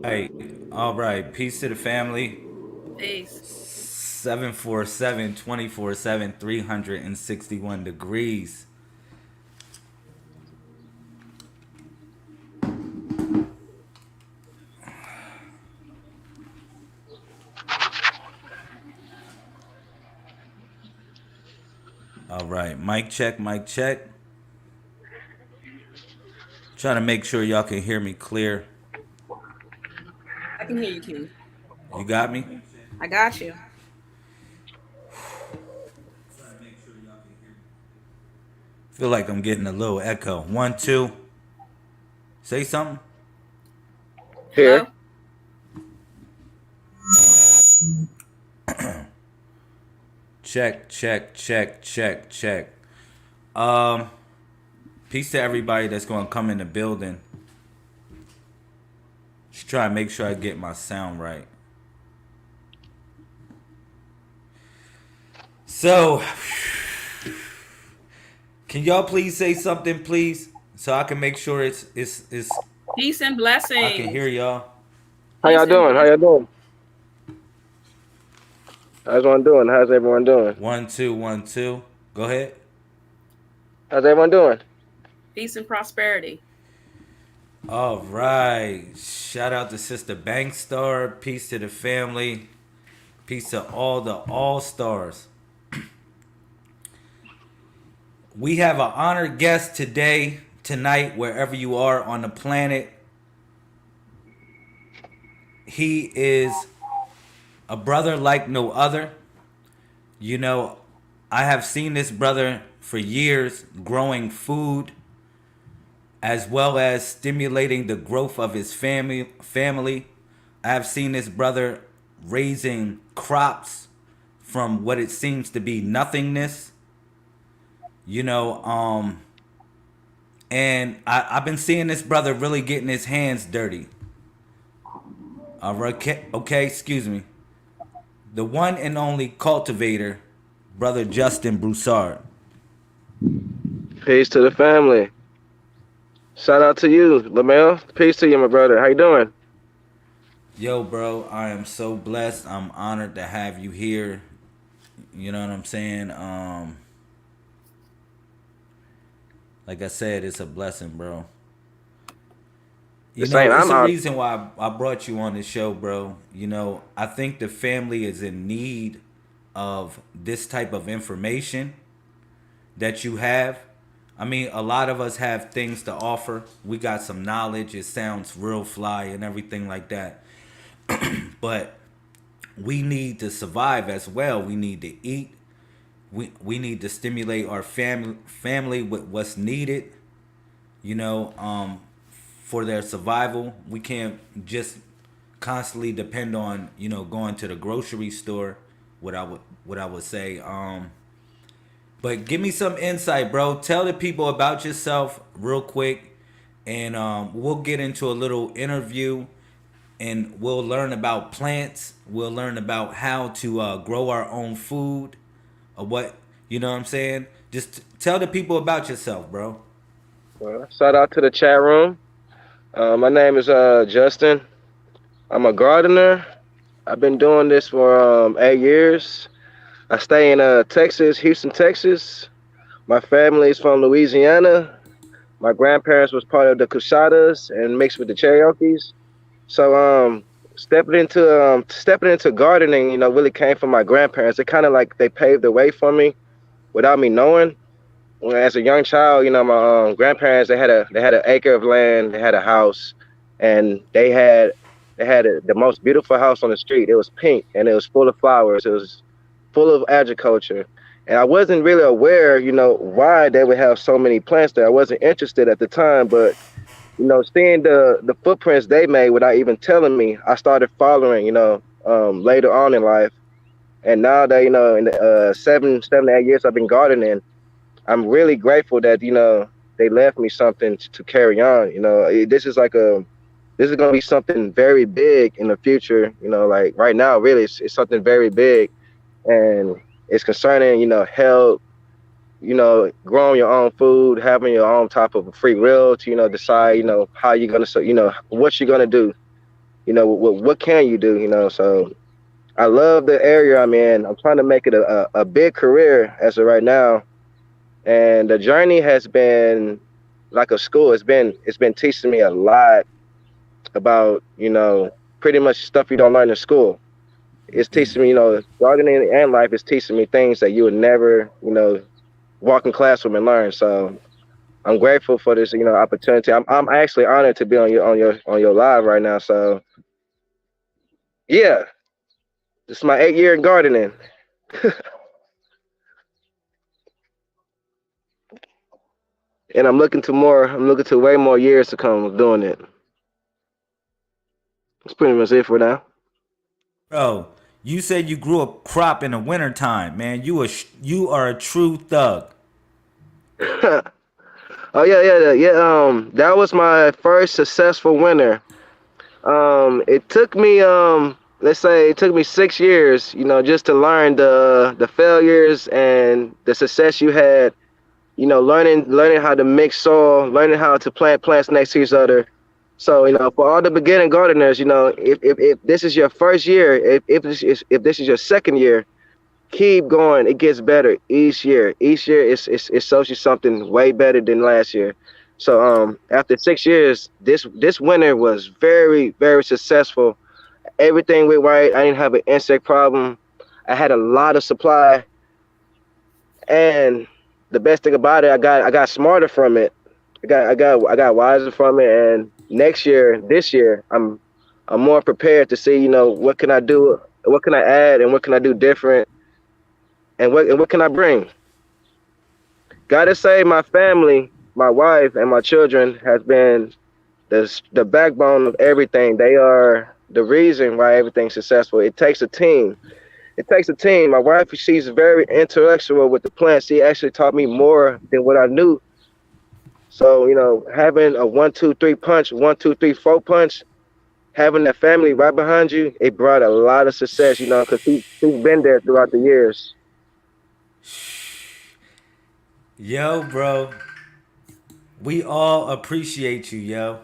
Hey, all right. Peace to the family. Peace. 747 24/7, 361 degrees. All right. Mic check, mic check. Trying to make sure y'all can hear me clear. I can hear you, King. You got me? I got you. Feel like I'm getting a little echo. One, two. Say something. Hello? Here. Check, check, check, check, check. Um, Peace to everybody that's going to come in the building. Just try to make sure I get my sound right. So, can y'all please say something, please, so I can make sure it's Peace and I can hear blessings. y'all. How y'all Peace and doing? How y'all blessings. doing? How's everyone doing? How's everyone doing? One, two, one, two. Go ahead. How's everyone doing? Peace and prosperity. All right. Shout out to Sister Bankstar. Peace to the family. Peace to all the all stars. We have an honored guest today, tonight, wherever you are on the planet. He is a brother like no other. You know, I have seen this brother for years growing food as well as stimulating the growth of his family. I have seen this brother raising crops from what it seems to be nothingness. You know, and I've been seeing this brother really getting his hands dirty. All right, okay, excuse me. The one and only cultivator, brother Justin Broussard. Peace to the family. Shout out to you, Lamel. Peace to you, my brother. How you doing? Yo, bro, I am so blessed. I'm honored to have you here. You know what I'm saying? Like I said, it's a blessing, bro. The You know, same. it's I'm a out. reason why I brought you on the show, bro. You know, I think the family is in need of this type of information that you have. I mean, a lot of us have things to offer. We got some knowledge. It sounds real fly and everything like that. But we need to survive as well. We need to eat. We need to stimulate our family with what's needed. You know, for their survival. We can't just constantly depend on going to the grocery store. What I would say. But give me some insight, bro. Tell the people about yourself real quick, and we'll get into a little interview, and we'll learn about plants. We'll learn about how to grow our own food, or what you know what I'm saying. Just tell the people about yourself, bro. Shout out to the chat room. My name is Justin. I'm a gardener. I've been doing this for 8 years. I stay in Texas, Houston, Texas. My family is from Louisiana. My grandparents was part of the Cusadas and mixed with the Cherokees. So stepping into gardening, really came from my grandparents. It kind of like they paved the way for me without me knowing. When as a young child, my grandparents they had an acre of land, they had a house, and they had the most beautiful house on the street. It was pink and it was full of flowers. It was full of agriculture. And I wasn't really aware, why they would have so many plants there. I wasn't interested at the time, but seeing the footprints they made without even telling me, I started following, later on in life. And now that, in the 7 to 8 years I've been gardening, I'm really grateful that, they left me something to carry on. This is going to be something very big in the future. Like right now, really, it's something very big. And it's concerning, health, growing your own food, having your own type of free will to, decide, how you're gonna, what you're gonna do. what can you do? So I love the area I'm in. I'm trying to make it a big career as of right now, and the journey has been like a school. It's been teaching me a lot about pretty much stuff you don't learn in school. It's teaching me, gardening and life is teaching me things that you would never, walk in classroom and learn. So I'm grateful for this, opportunity. I'm actually honored to be on your live right now. So yeah, this is my 8 year in gardening, and I'm looking to more. I'm looking to way more years to come of doing it. That's pretty much it for now. Bro, you said you grew a crop in the wintertime, man. You are a true thug. Oh yeah, yeah, yeah. That was my first successful winter. It took me let's say it took me 6 years, just to learn the failures and the success you had. Learning how to mix soil, learning how to plant plants next to each other. So for all the beginning gardeners, if this is your first year, if this is your second year, keep going. It gets better each year. Each year it shows you something way better than last year. So after 6 years, this winter was very, very successful. Everything went right. I didn't have an insect problem. I had a lot of supply, and the best thing about it, I got smarter from it. I got wiser from it, and this year, I'm more prepared to see, what can I do, what can I add, and what can I do different, and what can I bring. Gotta say, my family, my wife, and my children has been the backbone of everything. They are the reason why everything's successful. It takes a team. It takes a team. My wife, she's very intellectual with the plants. She actually taught me more than what I knew. So, having a 1, 2, 3 punch, 1, 2, 3, 4 punch, having that family right behind you, it brought a lot of success, because she's been there throughout the years. Yo, bro, we all appreciate you, yo.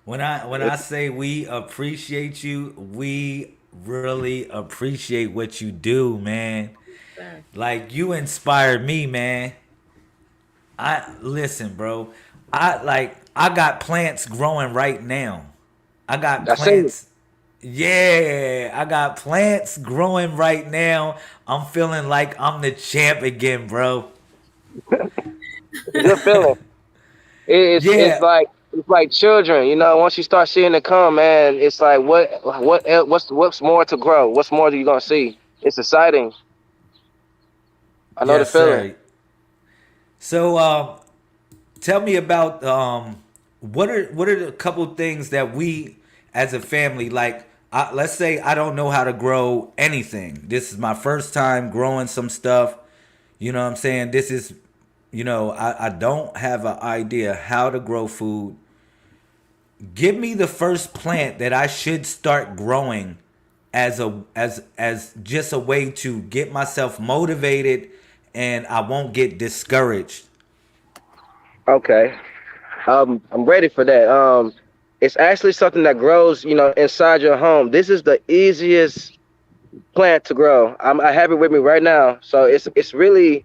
When I say we appreciate you, we really appreciate what you do, man. Sir. Like you inspired me, man. I listen, bro. I got plants growing right now. I got I see. plants. Yeah, I got plants growing right now. I'm feeling like I'm the champ again, bro. It's a good feeling. It's Yeah, like children, once you start seeing it come, man, it's like what's more to grow? What's more that you gonna see? It's exciting. I know the yes, feeling. sir. So, tell me about what are the couple things that we as a family like. Let's say I don't know how to grow anything. This is my first time growing some stuff. You know what I'm saying? This is, I don't have an idea how to grow food. Give me the first plant that I should start growing as just a way to get myself motivated and I won't get discouraged. Okay. I'm ready for that. It's actually something that grows, inside your home. This is the easiest plant to grow. I have it with me right now. So it's really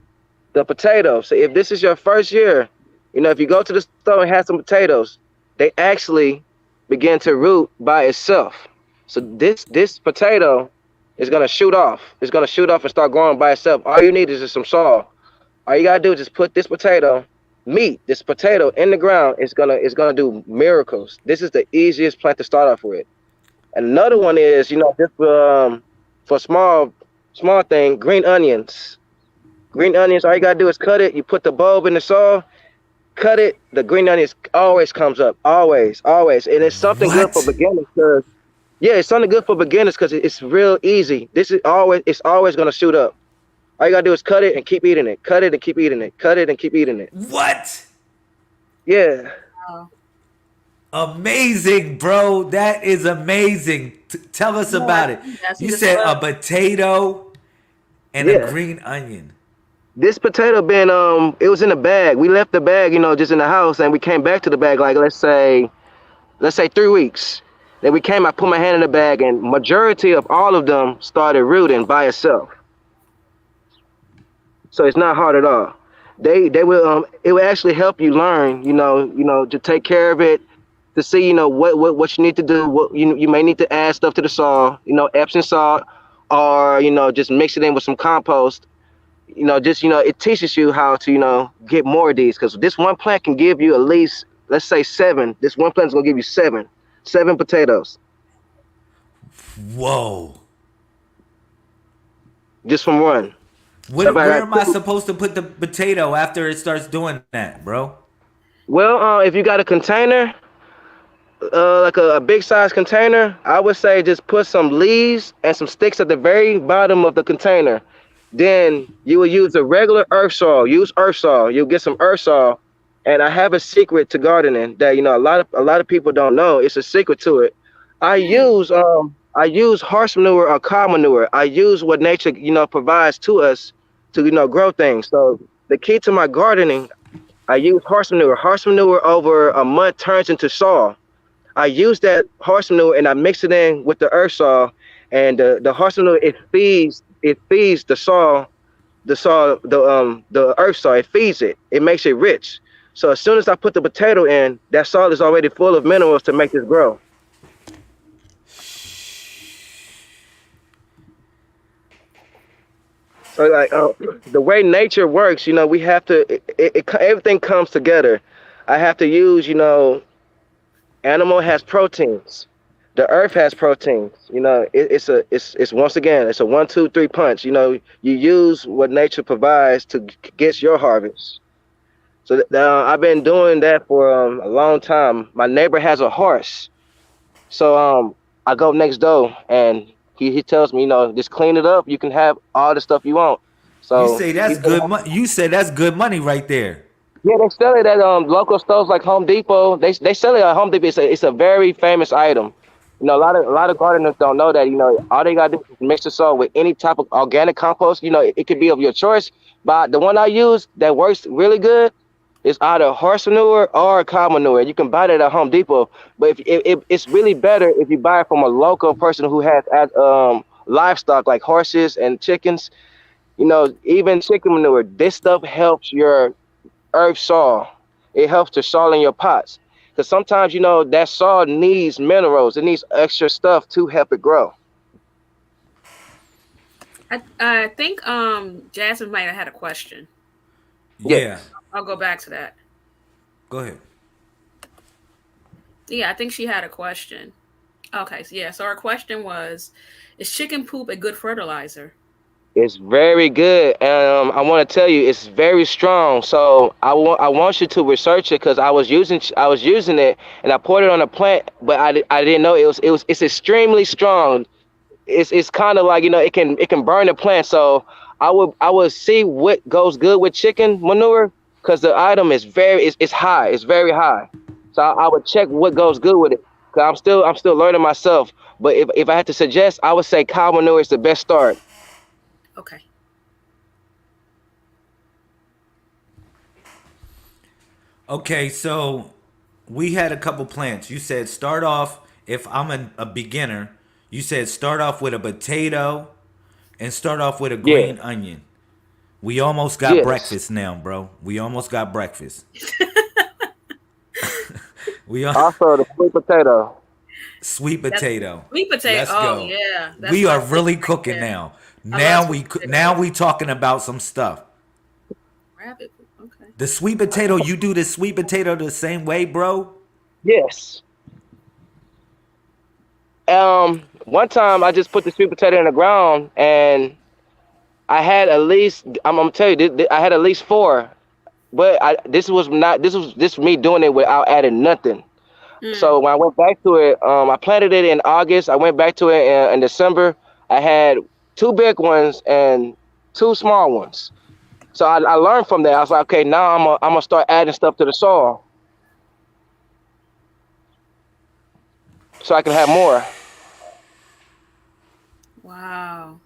the potato. So if this is your first year, if you go to the store and have some potatoes, they actually begin to root by itself. So this potato is gonna shoot off. It's gonna shoot off and start growing by itself. All you need is just some soil. All you gotta do is just put this potato in the ground. It's gonna do miracles. This is the easiest plant to start off with. And another one is, just for small thing, green onions. Green onions, all you gotta do is cut it. You put the bulb in the soil, cut it. The green onions always comes up, always, always. And it's something good for What? beginners. Yeah, it's something good for beginners because it's real easy. It's always gonna shoot up. All you gotta do is cut it and keep eating it. Cut it and keep eating it. Cut it and keep eating it. What? Yeah, Oh, Amazing, bro. That is amazing. Tell us no, I about it. think that's You what it's said a about. potato and a yeah. green onion. This potato been it was in a bag. We left the bag, just in the house, and we came back to the bag like let's say 3 weeks. Then we came, I put my hand in the bag, and majority of all of them started rooting by itself. So it's not hard at all. They will it will actually help you learn, to take care of it, to see, what you need to do, what you may need to add stuff to the soil, Epsom salt, or just mix it in with some compost. Just it teaches you how to get more of these, because this one plant can give you at least, let's say, seven. This one plant is gonna give you seven potatoes Whoa. just from one. So Where am I supposed to put the potato after it starts doing that, bro? well, if you got a container, like a big size container, I would say just put some leaves and some sticks at the very bottom of the container. Then you will use a regular earth soil. Use earth soil. You'll get some earth soil. And I have a secret to gardening that a lot of people don't know. It's a secret to it. I use horse manure or cow manure. I use what nature provides to us to grow things. So the key to my gardening, I use horse manure. Horse manure over a month turns into soil. I use that horse manure and I mix it in with the earth soil, and the horse manure, it feeds the soil, the earth soil. It feeds it. It makes it rich. So as soon as I put the potato in, that soil is already full of minerals to make this grow. So like the way nature works, we have to. Everything comes together. I have to use, animal has proteins. The earth has proteins. It's once again, it's a 1, 2, 3 punch. You use what nature provides to get your harvest. So I've been doing that for a long time. My neighbor has a horse, so I go next door and he tells me, just clean it up. You can have all the stuff you want. You So say that's good money. You say that's good money right there. yeah, they sell it at local stores like Home Depot. They sell it at Home Depot. It's a very famous item. A lot of gardeners don't know that. All they gotta do is mix the soil with any type of organic compost. It could be of your choice. But the one I use that works really good is either horse manure or cow manure. You can buy that at Home Depot. But it's really better if you buy it from a local person who has livestock like horses and chickens. Even chicken manure. This stuff helps your earth soil. It helps the soil in your pots. Because sometimes, that soil needs minerals. It needs extra stuff to help it grow. I think Jasmine might have had a question. Yeah. I'll go back to that. Go ahead. Yeah, I think she had a question. Okay, so our question was, is chicken poop a good fertilizer? It's very good. I want to tell you, it's very strong. So I want you to research it, because I was using it and I poured it on a plant, but I didn't know it's extremely strong. It's kind of like, it can burn the plant. So I would see what goes good with chicken manure, because the item is it's high. It's very high. So I would check what goes good with it. Cause I'm still learning myself. But if I had to suggest, I would say cow manure is the best start. Okay. Okay, so we had a couple plants. You said start off, if I'm a beginner, you said start off with a potato and start off with a Yeah. green onion. We almost got Yes. breakfast now, bro. We almost got breakfast. We are Also the sweet potato. sweet That's potato. sweet potato. Let's Oh go. yeah, that's We my are really favorite right cooking there. now. I love Now we sweet potato. now we talking about some stuff. Rabbit poop. Okay. The sweet potato, you do the sweet potato the same way, bro? Yes. One time I just put the sweet potato in the ground, and I had at least, I'm gonna tell you, I had at least four. But this was me doing it without adding nothing. Mm. So when I went back to it, I planted it in August. I went back to it in December. I had two big ones and two small ones. So I learned from that. I was like, okay, now I'm gonna start adding stuff to the soil so I can have more. Wow.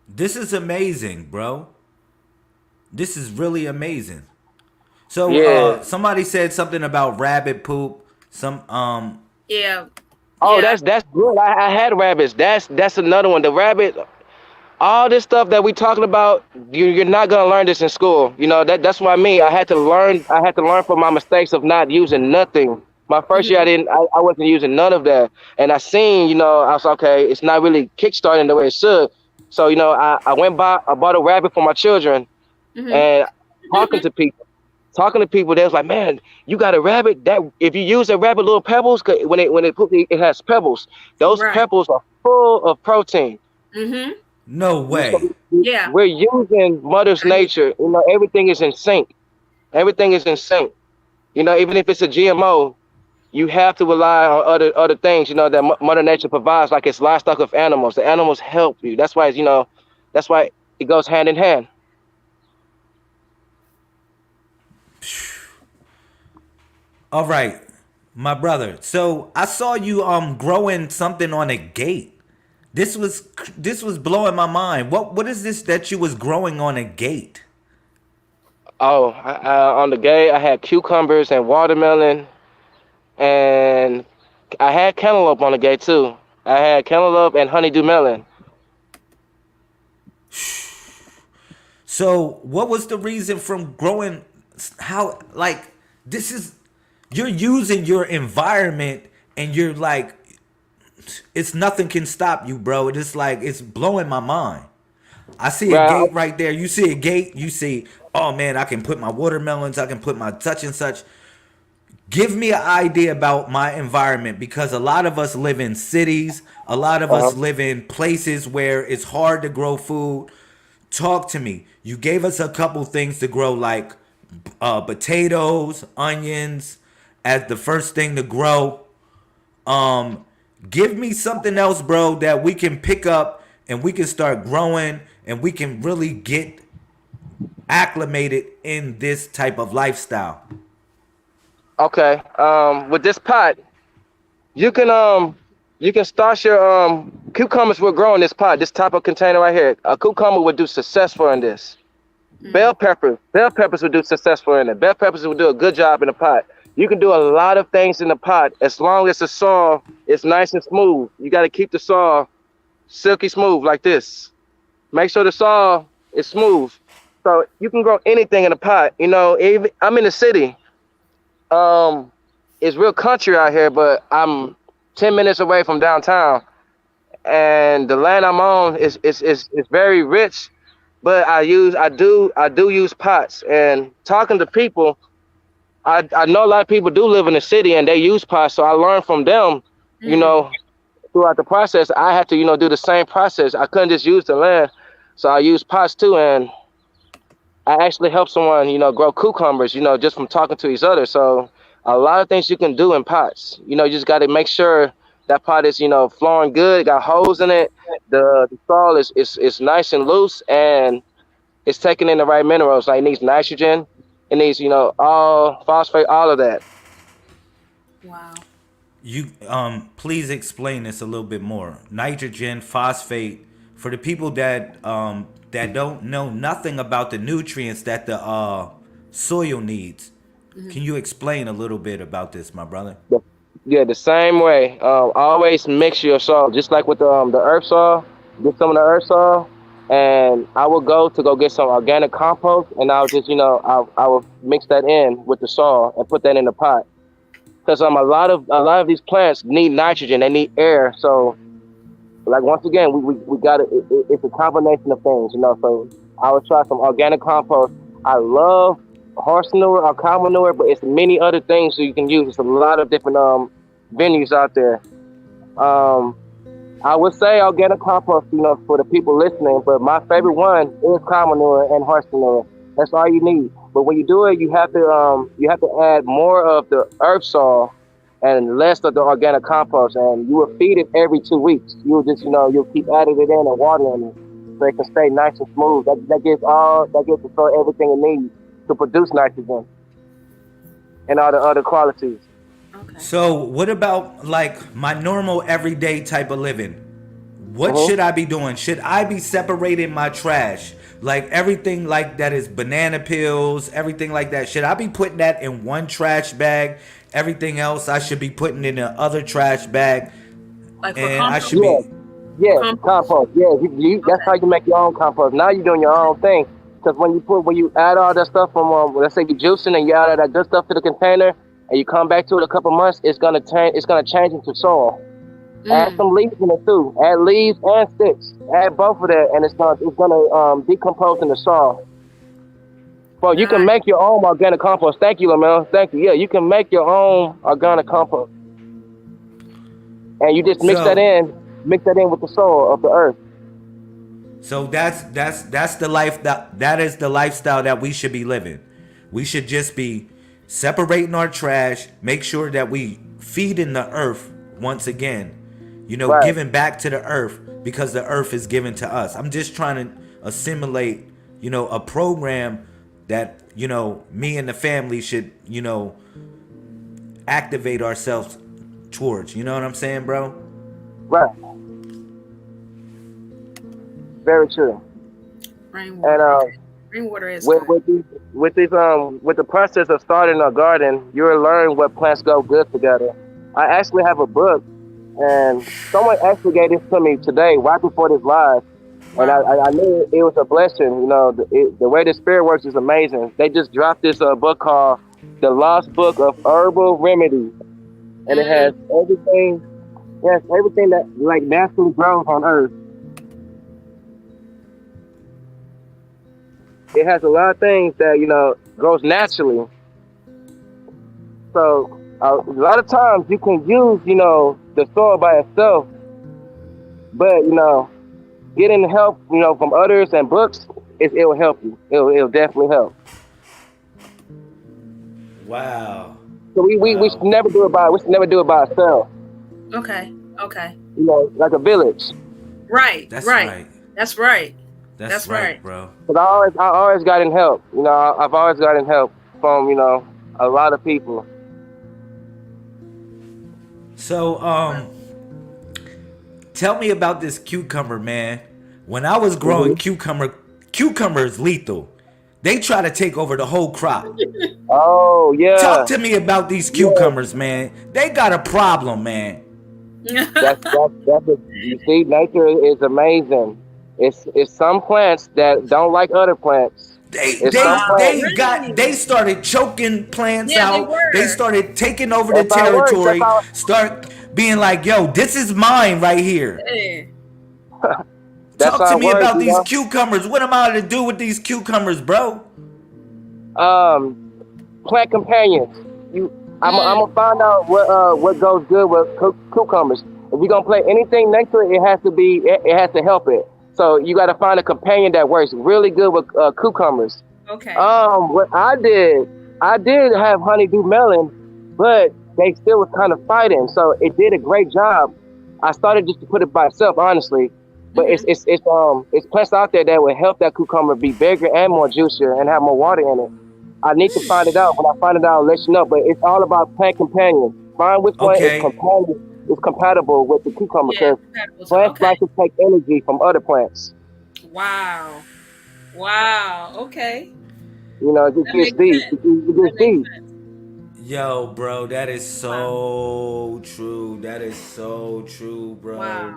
This is amazing, bro. This is really amazing. So Yeah. somebody said something about rabbit poop. Some Yeah. Oh, Yeah. that's good. I had rabbits. That's another one. The rabbit, all this stuff that we talking about, you're not gonna learn this in school. You know that's what I mean. I had to learn. I had to learn from my mistakes of not using nothing. My first year, Hmm. I wasn't using none of that, and I seen, I was okay. It's not really kickstarting the way it should. So I went by, I bought a rabbit for my children, Hmm. and talking to people, they was like, man, you got a rabbit. That if you use a rabbit little pebbles, 'cause it has pebbles. Those Right. pebbles are full of protein. Hmm. No So way. Yeah. we're using Mother's I need. Nature. Everything is in sync. Everything is in sync. Even if it's a GMO, you have to rely on other things. That Mother Nature provides, like it's livestock of animals. The animals help you. That's why it goes hand in hand. All right, my brother. So I saw you growing something on a gate. This was blowing my mind. What is this that you was growing on a gate? Oh, on the gate, I had cucumbers and watermelon, and I had cantaloupe on the gate too. I had cantaloupe and honeydew melon. So what was the reason from growing? How like this is you're using your environment and you're like it's nothing can stop you, bro. It's like it's blowing my mind. I see a Right. gate right there. You see a gate. You see, oh man, I can put my watermelons. I can put my such and such. Give me an idea about my environment because a lot of us live in cities. A lot of Uh-huh. us live in places where it's hard to grow food. Talk to me. You gave us a couple things to grow, like potatoes, onions, as the first thing to grow. Um, Give me something else, bro, that we can pick up and we can start growing and we can really get acclimated in this type of lifestyle. Okay. With this pot, you can start your cucumbers will grow in this pot, this type of container right here. A cucumber would do successful in this. Bell peppers would do successful in it. Bell peppers would do a good job in the pot. You can do a lot of things in the pot as long as the soil is nice and smooth. You got to keep the soil silky smooth like this. Make sure the soil is smooth. So you can grow anything in a pot. Even, I'm in the city. Um, it's real country out here, but I'm 10 minutes away from downtown, and the land I'm on is very rich. But I do use pots. And talking to people, I know a lot of people do live in the city and they use pots, so I learned from them. You Mm. know, throughout the process, I had to do the same process. I couldn't just use the land, so I used pots too, and I actually helped someone grow cucumbers. Just from talking to each other. So a lot of things you can do in pots. You just got to make sure that pot is flowing good. It got holes in it. The soil is nice and loose, and it's taking in the right minerals. Like it needs nitrogen. It needs all phosphate, all of that. Wow. You please explain this a little bit more. Nitrogen, phosphate, for the people that don't know nothing about the nutrients that the soil needs. Hmm. Can you explain a little bit about this, my brother? Yeah, the same way. Always mix your soil, just like with the earth soil. Get some of the earth soil, and I will go get some organic compost, and I'll just I will mix that in with the soil and put that in the pot. Because a lot of these plants need nitrogen, they need air. So like once again, we got it's a combination of things. So I would try some organic compost. I love horse manure or cow manure, but it's many other things that you can use. It's a lot of different venues out there. Um, I would say organic compost, for the people listening, but my favorite one is cow manure and horse manure. That's all you need. But when you do it, you have to add more of the earth soil and less of the organic compost, and you will feed it every 2 weeks. You'll just you'll keep adding it in and watering it so it can stay nice and smooth. That gives the soil everything it needs to produce nitrogen and all the other qualities. Okay. So, what about like my normal everyday type of living? What Hmm. should I be doing? Should I be separating my trash? Like everything like that is banana peels, everything like that. Should I be putting that in one trash bag? Everything else I should be putting in the other trash bag. Like for and I compost. should Yeah, be. yeah, Compost. compost. Yeah, that's Okay. how you make your own compost. Now you're doing your own thing. Because when you add all that stuff from let's say you juicing and you add all that good stuff to the container and you come back to it a couple months, it's gonna change. It's gonna change into soil. Add Mm. some leaves in it too. Add leaves and sticks. Add both of that, and it's gonna decompose in the soil. Well, you can Nice. make your own organic compost. Thank you, Lamel. Thank you. Yeah, you can make your own organic compost, and you just So mix that in with the soil of the earth. so that's the life that is the lifestyle that we should be living. We should just be separating our trash, make sure that we feed in the earth once again. Right. Giving back to the earth because the earth is given to us. I'm just trying to assimilate, a program that, me and the family should, activate ourselves towards. You know what I'm saying, bro? Right. Very true. Rainwater. And Okay. Rainwater is with good. with the process of starting a garden, you'll learn what plants go good together. I actually have a book, and someone actually gave this to me today, right before this live, and Wow. I knew it was a blessing. The way the spirit works is amazing. They just dropped this book called "The Lost Book of Herbal Remedies," and it has Mm. everything. Yes, everything that like naturally grows on Earth. It has a lot of things that grows naturally. So a lot of times you can use the soil by itself, but getting help from others and books, it will help you. It'll definitely help. Wow. So we Wow. should never do it by ourselves. Okay. Okay. Like a village. Right. That's Right. right. That's right. That's That's right, right. bro. But I always gotten help. I've always gotten help from a lot of people. So, tell me about this cucumber, man. When I was growing Hmm. cucumber is lethal. They try to take over the whole crop. Oh Talk yeah, to me about these yeah. cucumbers, man. They got a problem, man. You see, nature is amazing. It's some plants that don't like other plants. They It's some they Wow. plants. they got they Really? started choking plants Yeah, they out. They were. started taking over the That's how it works. That's territory. how. Start being like, yo, this is mine right here. Yeah. That's Talk to how it me works. about these cucumbers. What am I to do with these cucumbers, bro? Um, plant companions. I'm Mm. gonna find out what goes good with cucumbers. If you're gonna plant anything next to it, it has to help it. So you got to find a companion that works really good with cucumbers. Okay. What I did have honeydew melon, but they still was kind of fighting. So it did a great job. I started just to put it by itself, honestly. But Mhm. it's plants out there that will help that cucumber be bigger and more juicier and have more water in it. I need to find it out. When I find it out, I'll let you know. But it's all about plant companions. Find which one Okay. is compatible with the cucumber, Yeah. because Compatible. plants Okay. like to take energy from other plants. Wow. Wow. Okay. It That gets makes deep. sense. It That gets makes deep. sense. Yo, bro, that is Wow. so true. That is so true, bro. Wow.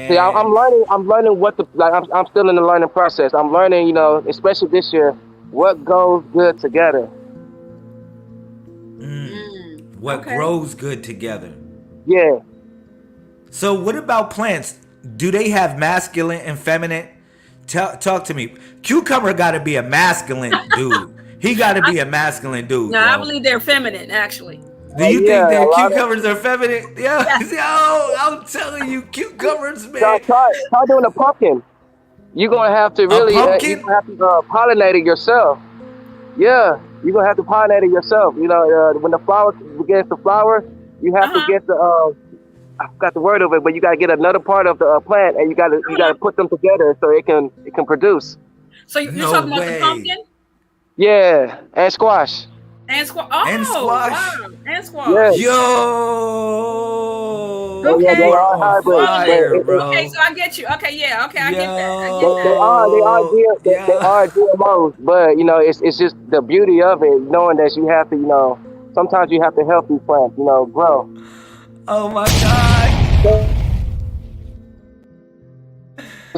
See, I'm Man. learning. I'm learning what the like. I'm still in the learning process. I'm learning, especially this year, what goes good together. Mm. What Okay. grows good together. Yeah. So what about plants? Do they have masculine and feminine? Talk to me. Cucumber got to be a masculine dude. He got to be a masculine dude, No, I bro. believe they're feminine, actually. Do Oh you yeah. think A that lot of cucumbers are feminine? Yo, Yeah. yo, I'm telling you, cucumbers, try man. try try doing a pumpkin. You're gonna have to A really you're pumpkin? gonna have to pollinate it yourself. Yeah, you're gonna have to pollinate it yourself. When the flower begins to flower, you have to Uh-huh. get I forgot the word of it, but you gotta get another part of the plant, and you gotta Uh-huh. put them together so it can produce. So you're No talking about the way. pumpkin Yeah, and squash. and squash? And Oh, squash? wow. And Yeah, squash. Yo, yeah, you they Okay. are are on hybrids, Oh, but fire, okay. bro. So I get you. Okay. Yeah. Okay. I get that. I get that. Yo, they yeah. are GMOs, but it's just the beauty of it, knowing that you have to sometimes you have to help these plants grow. Oh my God.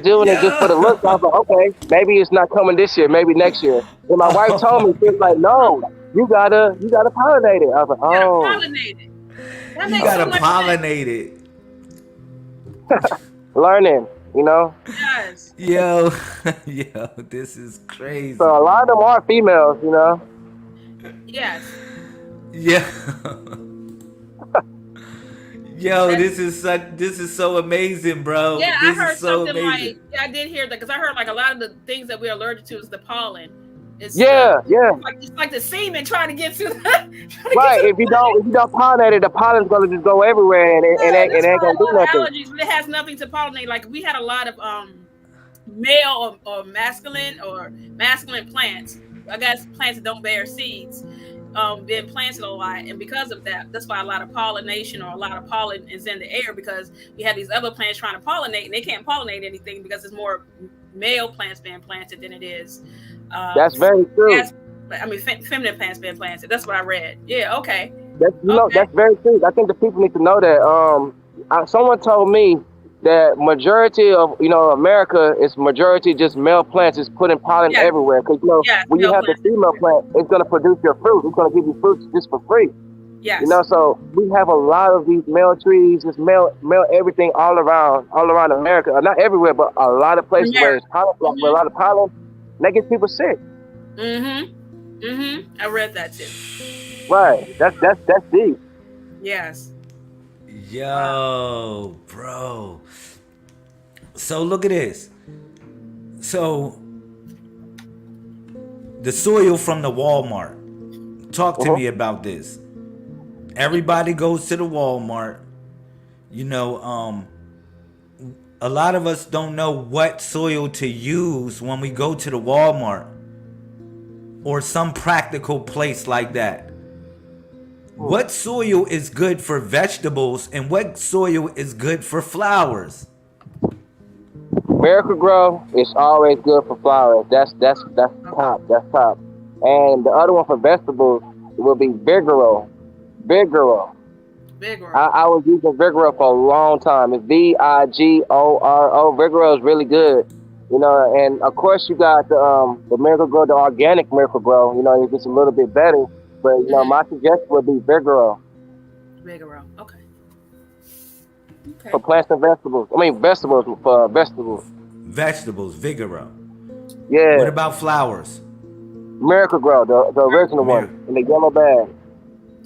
doing it just for the Yeah. look. I was like, okay, maybe it's not coming this year, maybe next year. And my wife told me, she was like, no, you gotta pollinate it. I was like, You gotta oh, pollinate it. That You makes so gotta much sense. pollinate it. learning, you know. Yes. Yo, yo, this is crazy. So a lot of them are females, you know. Yes. Yeah. Yo, That's- this is so amazing, bro. Yeah, I This is heard so something amazing. like, yeah, I did hear that because I heard like a lot of the things that we're allergic to is the pollen. It's Yeah, yeah. it's like the semen trying to get to the trying to get Right. to the If you don't pollinate it, the pollen's gonna just go everywhere and yeah, it that's ain't why gonna do a lot of nothing. allergies, but it has nothing to pollinate. Like we had a lot of male or masculine plants. I guess plants that don't bear seeds, being planted a lot, and because of that, that's why a lot of pollination or a lot of pollen is in the air because you have these other plants trying to pollinate and they can't pollinate anything because it's more male plants being planted than it is. That's very true. Feminine plants being planted. That's what I read. Yeah. Okay. That's Okay. that's very true. I think the people need to know that. Someone told me that majority of America is majority just male plants is putting pollen Yes. everywhere because Yes. when you Male have the plants. female plant, it's gonna produce your fruit. It's gonna give you fruits just for free. Yes. So we have a lot of these male trees, just male everything all around America. Not everywhere, but a lot of places where it's pollen, with a lot of pollen, and that gets people sick. I read that too. Right. That's deep. Yes. Yo, bro. So look at this. So the soil from the Walmart. Talk to me about this. Everybody goes to the Walmart. A lot of us don't know what soil to use when we go to the Walmart or some practical place like that. What soil is good for vegetables and what soil is good for flowers? Miracle Grow is always good for flowers. That's top. That's top. And the other one for vegetables will be Vigoro. Vigoro. Vigoro. I was using Vigoro for a long time. It's Vigoro. Vigoro is really good. And of course you got the Miracle Grow, the organic Miracle Grow. It's just a little bit better. But my suggestion would be Vigoro. Vigoro. Okay. For plants and vegetables. I mean vegetables for vegetables. Vegetables, Vigoro. Yeah. What about flowers? Miracle Grow, the original one in the yellow bag.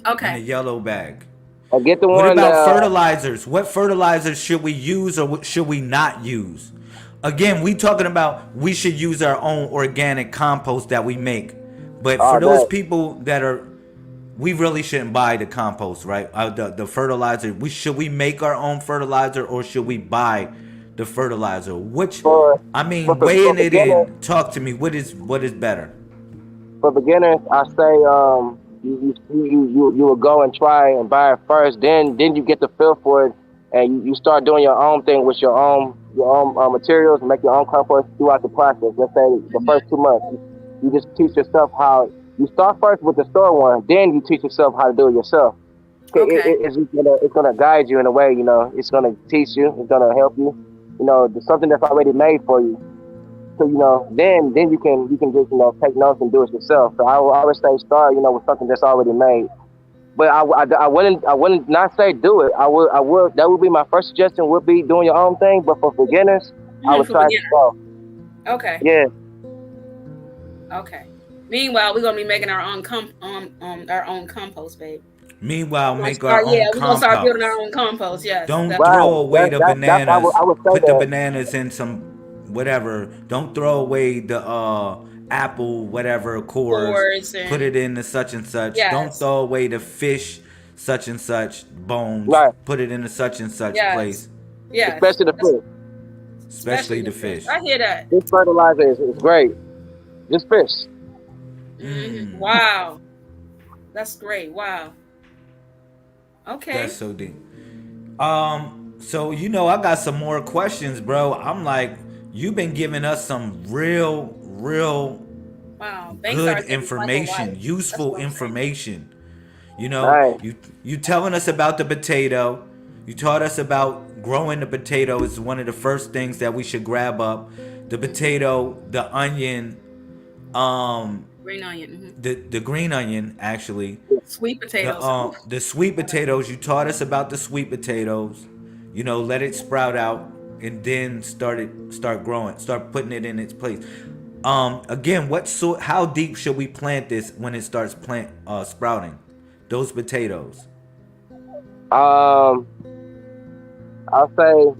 Okay. In the yellow bag. I get the What one. about fertilizers? What fertilizers should we use or what should we not use? Again, we talking about we should use our own organic compost that we make. But for those people that we really shouldn't buy the compost, right? The fertilizer. Should we make our own fertilizer or should we buy the fertilizer? Weighing it in. Talk to me. What is better? For beginners, I say you will go and try and buy it first. Then you get the feel for it, and you start doing your own thing with your own materials and make your own compost throughout the process. Let's say the first 2 months, you just teach yourself how. You start first with the store one, then you teach yourself how to do it yourself. Okay. It's gonna guide you in a way. It's gonna teach you. It's gonna help you. There's something that's already made for you. So then you can just take notes and do it yourself. So I will always say start with something that's already made. But I wouldn't not say do it. I would that would be my first suggestion would be doing your own thing. But for beginners, I would try yourself. Okay. Yeah. Okay. Meanwhile, we're gonna be making our own compost, babe. Meanwhile, make our own we're compost. gonna start building our own compost. Yes. Don't throw away the bananas. I would say Put the that. bananas in some whatever. Don't throw away the apple whatever cores. Put it in the such and such. Yes. Don't throw away the fish such and such bones. Right. Put it in the such and such place. Yeah. Especially the fish. Especially the fish. I hear that. This fertilizer is great. Just fish. Mm-hmm. Wow. That's great. Wow. Okay. That's so deep. So I got some more questions, bro. I'm like, you've been giving us some real wow. good information, useful information. Right. You telling us about the potato. You taught us about growing the potato is one of the first things that we should grab up. The potato, the onion, Green onion. the green onion actually. Sweet potatoes. The sweet potatoes. You taught us about the sweet potatoes. You know, let it sprout out and then start growing, start putting it in its place. Again, how deep should we plant this when it starts sprouting? Those potatoes. I'll say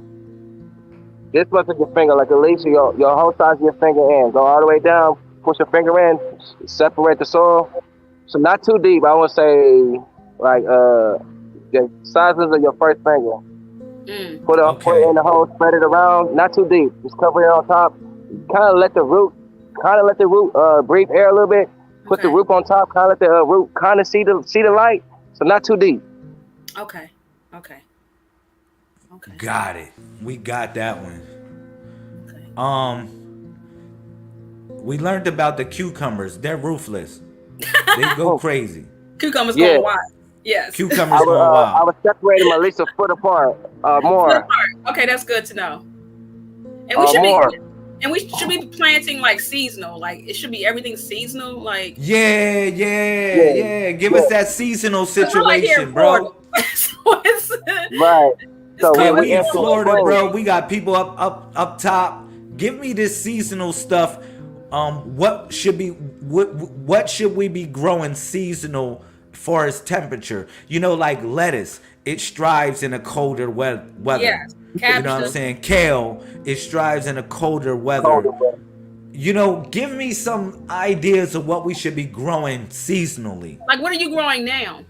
this much of your finger, like at least your whole size of your finger in. Go all the way down, push your finger in, separate the soil. So not too deep. I would say like the sizes of your first finger. Put it in the hole, spread it around. Not too deep. Just cover it on top. Kind of let the root breathe air a little bit. Put the root on top. Kind of let the root kind of see the light. So not too deep. Okay. Got it. We got that one. Okay. We learned about the cucumbers. They're ruthless. They go crazy. Cucumbers going wild. Yes. Cucumbers going wild. I was separating them at least a foot apart. More. Okay, that's good to know. And we should be planting like seasonal. Like it should be everything seasonal. Like yeah. Give us that seasonal situation, bro. Right. So we in Florida, bro. We got people up top. Give me this seasonal stuff. What should we be growing seasonal for its temperature? You know, like lettuce, it strives in a colder weather. Yes. You know what I'm saying? Kale, it strives in a colder weather. You know, give me some ideas of what we should be growing seasonally. Like, what are you growing now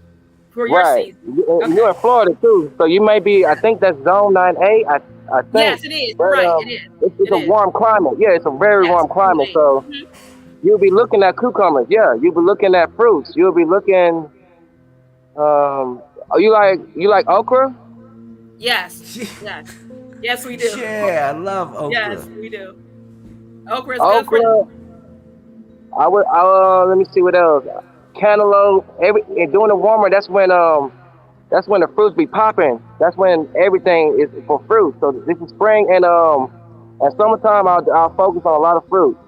for your season? You're in Florida too, so you may be. I think that's zone 9A. I think. Yes, it is. But, right, it is. It's a warm climate. Yeah, it's a very warm climate. So you'll be looking at cucumbers. Yeah, you'll be looking at fruits. You'll be looking. You like okra? Yes. Yes, we do. Yeah, I love okra. Yes, we do. Okra is good for. Let me see what else. Cantaloupe. During the warmer, that's when the fruits be popping. That's when everything is for fruit. So this is spring and summertime. I'll focus on a lot of fruit.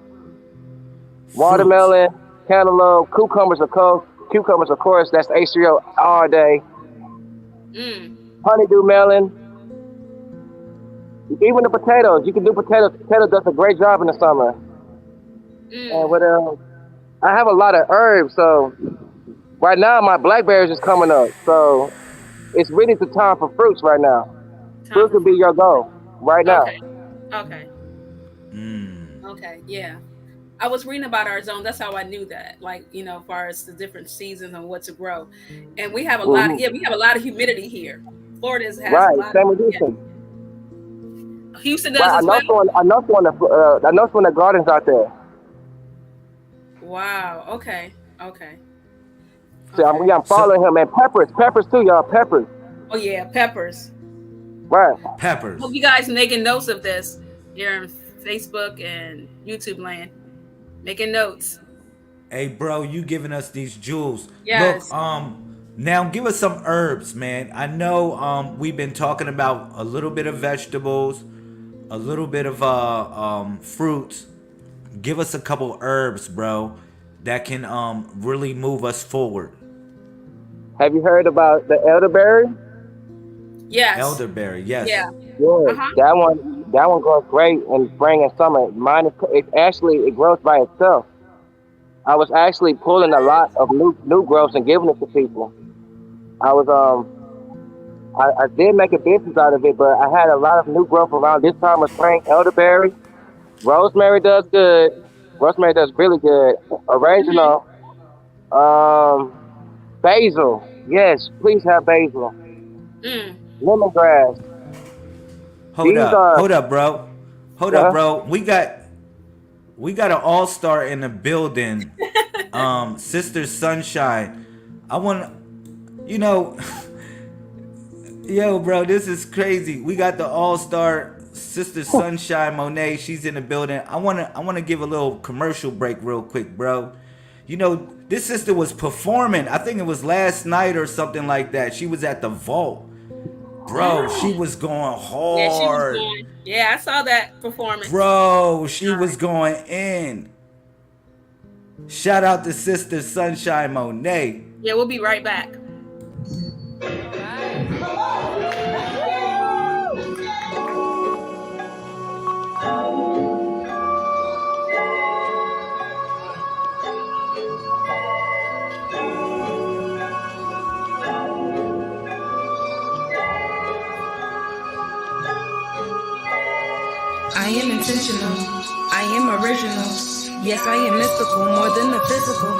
Watermelon, cantaloupe, cucumbers, of course. That's H3O all day. Honeydew melon. Even the potatoes. You can do potatoes. Potato does a great job in the summer. And what else? I have a lot of herbs. So right now my blackberries is coming up. So it's really the time for fruits right now. Fruits will be your goal right now. Okay. Okay. Yeah. I was reading about our zone. That's how I knew that. Like, you know, as far as the different seasons and what to grow. And we have a lot of we have a lot of humidity here. Florida has a lot same of Houston. Houston does as well. I know someone that gardens out there. Wow. Okay. See, I'm following him, and peppers too, y'all. Peppers. Oh yeah, peppers. Right. Peppers. Hope you guys making notes of this here on Facebook and YouTube land. Making notes. Hey, bro, you giving us these jewels. Yes. Look, now give us some herbs, man. I know we've been talking about a little bit of vegetables, a little bit of fruits. Give us a couple herbs, bro, that can really move us forward. Have you heard about the elderberry? Yes. Elderberry, yes. Yeah. That one grows great in spring and summer. Mine it grows by itself. I was actually pulling a lot of new growths and giving it to people. I did make a business out of it, but I had a lot of new growth around this time of spring. Elderberry, rosemary does good. Rosemary does really good. Oregano, basil. Yes, please have basil. Lemongrass. Hold up, bro. Hold up, bro. We got an all-star in the building. Sister Sunshine. I want yo, bro, this is crazy. We got the all-star Sister Sunshine Monet. She's in the building. I wanna give a little commercial break real quick, bro. You know, this sister was performing. I think it was last night or something like that. She was at the Vault. Bro, she was going Yeah, she was hard. going. Yeah, I saw that performance. Bro, she was going in. Shout out to Sister Sunshine Monet. Yeah, we'll be right back. I am intentional. I am original. Yes, I am mystical, more than the physical.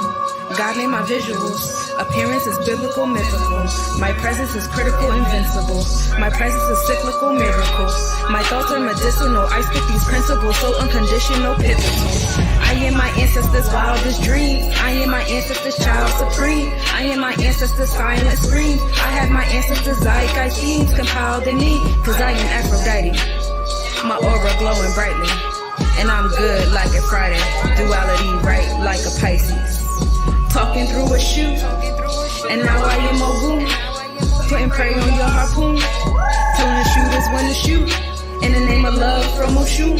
God made my visuals. Appearance is biblical, mythical. My presence is critical, invincible. My presence is cyclical, miracle. My thoughts are medicinal. I spit these principles, so unconditional, pivotal. I am my ancestors' wildest dreams. I am my ancestors' child supreme. I am my ancestors' silent screams. I have my ancestors' zeitgeist themes compiled in me, cause I am Aphrodite. My aura glowing brightly, and I'm good like a Friday. Duality right like a Pisces. Talking through a shoe, and now I am Ogun. Putting prey on your harpoon, telling the shooters when to shoot. In the name of love from Oshun,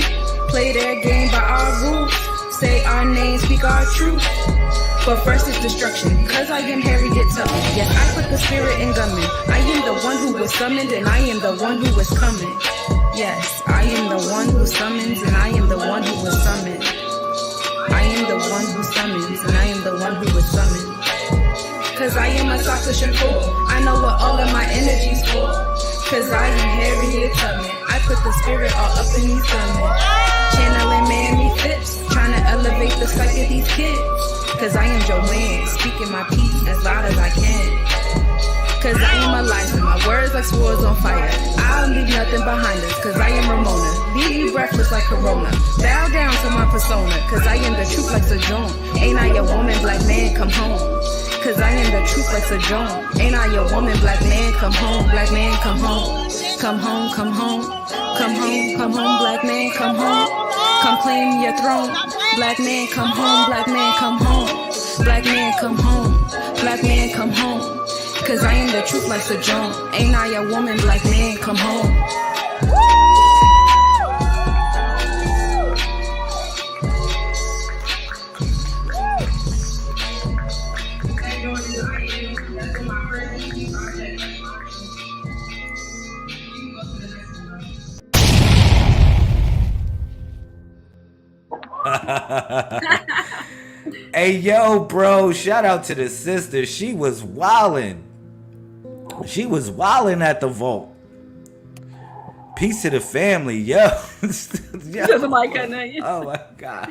play their game by our rules. Say our names, speak our truth. But first is destruction, cause I am Harriet Tubman. Yes, I put the spirit in gunman. I am the one who was summoned, and I am the one who was coming. Yes, I am the one who summons, and I am the one who was summoned. I am the one who summons, and I am the one who was summoned. Cause I am a toxicity. I know what all of my energy's for. Cause I am Harriet Tubman. I put the spirit all up in these gunmen. Channeling Mammy Phipps, trying to elevate the psyche of these kids. Cause I am Joanne, speaking my piece as loud as I can. Cause I am a lifer, my words like swords on fire. I'll leave nothing behind us, cause I am Ramona. Be breathless like Corona. Bow down to my persona, cause I am the truth like Sojourn. Ain't I your woman, black man, come home. Cause I am the truth like Sojourn. Ain't I your woman, black man, come home. Black man, come home. Come home, come home. Come home, come home, black man, come home. Come claim your throne. Black man, come home. Black man, come home. Black man, come home. Black man, come home. Cause I am the truth like Sojourn. Ain't I a woman, black man, come home. Hey, yo, bro, shout out to the sister. She was wildin'. She was wildin' at the vault. Peace to the family, yo. Oh my gosh.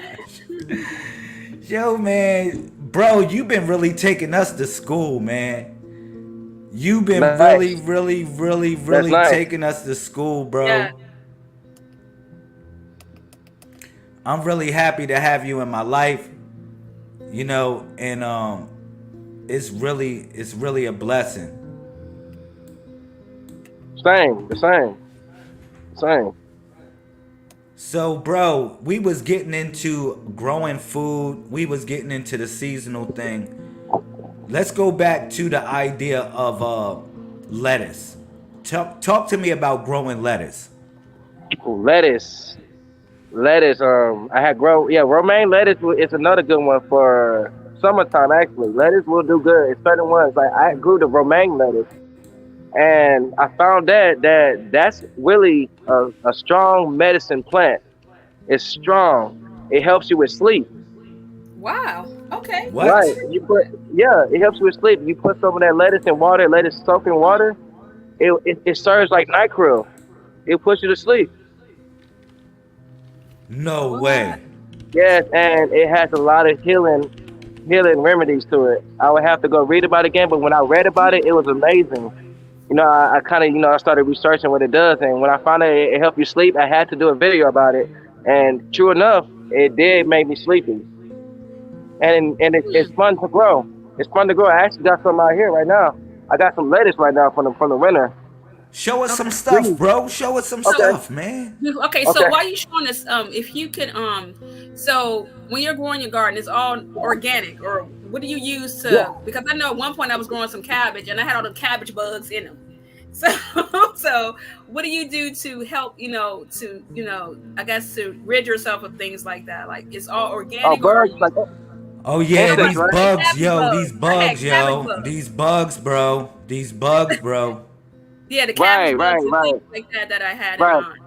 Yo, man. Bro, you've been really taking us to school, man. You've been really taking us to school, bro. Yeah. I'm really happy to have you in my life. You know, and it's really a blessing. The same. So, bro, we was getting into growing food. We was getting into the seasonal thing. Let's go back to the idea of lettuce. Talk to me about growing lettuce. Lettuce. I had romaine lettuce is another good one for summertime. Actually, lettuce will do good. It's certain ones. Like I grew the romaine lettuce, and I found that's really a strong medicine plant. It's strong. It helps you with sleep. Wow. Okay. What? Right. It helps you with sleep. You put some of that lettuce in water. Let it soak in water. It serves like NyQuil. It puts you to sleep. No way. Yes, and it has a lot of healing remedies to it. I would have to go read about it again, but when I read about it, it was amazing. You know, I kind of, I started researching what it does, and when I found out it helped you sleep, I had to do a video about it. And true enough, it did make me sleepy. And it's fun to grow. It's fun to grow. I actually got some out here right now. I got some lettuce right now from the winter. Show us some stuff, bro. Show us some stuff, man. Okay, so while you showing us, if you could, so when you're growing your garden, it's all organic, or what do you use to? Yeah. Because I know at one point I was growing some cabbage, and I had all the cabbage bugs in them. So what do you do to help, I guess to rid yourself of things like that? Like it's all organic or bugs like Oh yeah, insects, these right? bugs, cabbage yo, bugs. these Right, bugs, cabbage yo, bugs. these bugs, bro, these bugs, bro. Yeah, the Right, cabbage right, bugs and right, things like that I had in right, mind.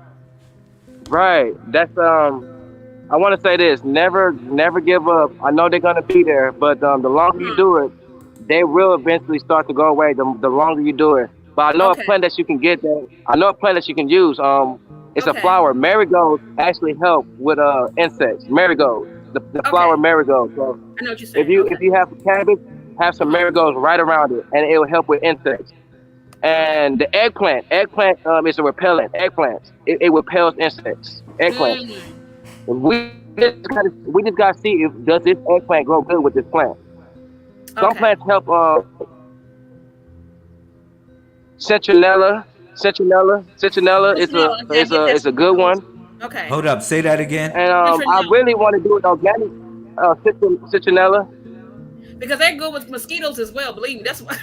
right. That's I want to say this: never give up. I know they're gonna be there, but the longer you Hmm. do it, they will eventually start to go away. The longer you do it. But I know a Okay. plant that you can get that. I know a plant that you can use. It's a Okay. flower. Marigolds actually help with insects. Marigolds, the flower Okay. marigold. So I know what you're if saying. you Okay. if you have cabbage, have some Uh-huh. marigolds right around it, and it will help with insects. Okay. And the eggplant is a repellent. Eggplants, it repels insects. Eggplants. Mm. And we just gotta see if does this eggplant grow good with this plant. Some Okay. plants help. Citronella is Listen, a I is get a that is a good citronella. one. Okay. Hold up, say that again. And I Citronella. really want to do it organic. Citronella. Because they're good with mosquitoes as well. Believe me, that's why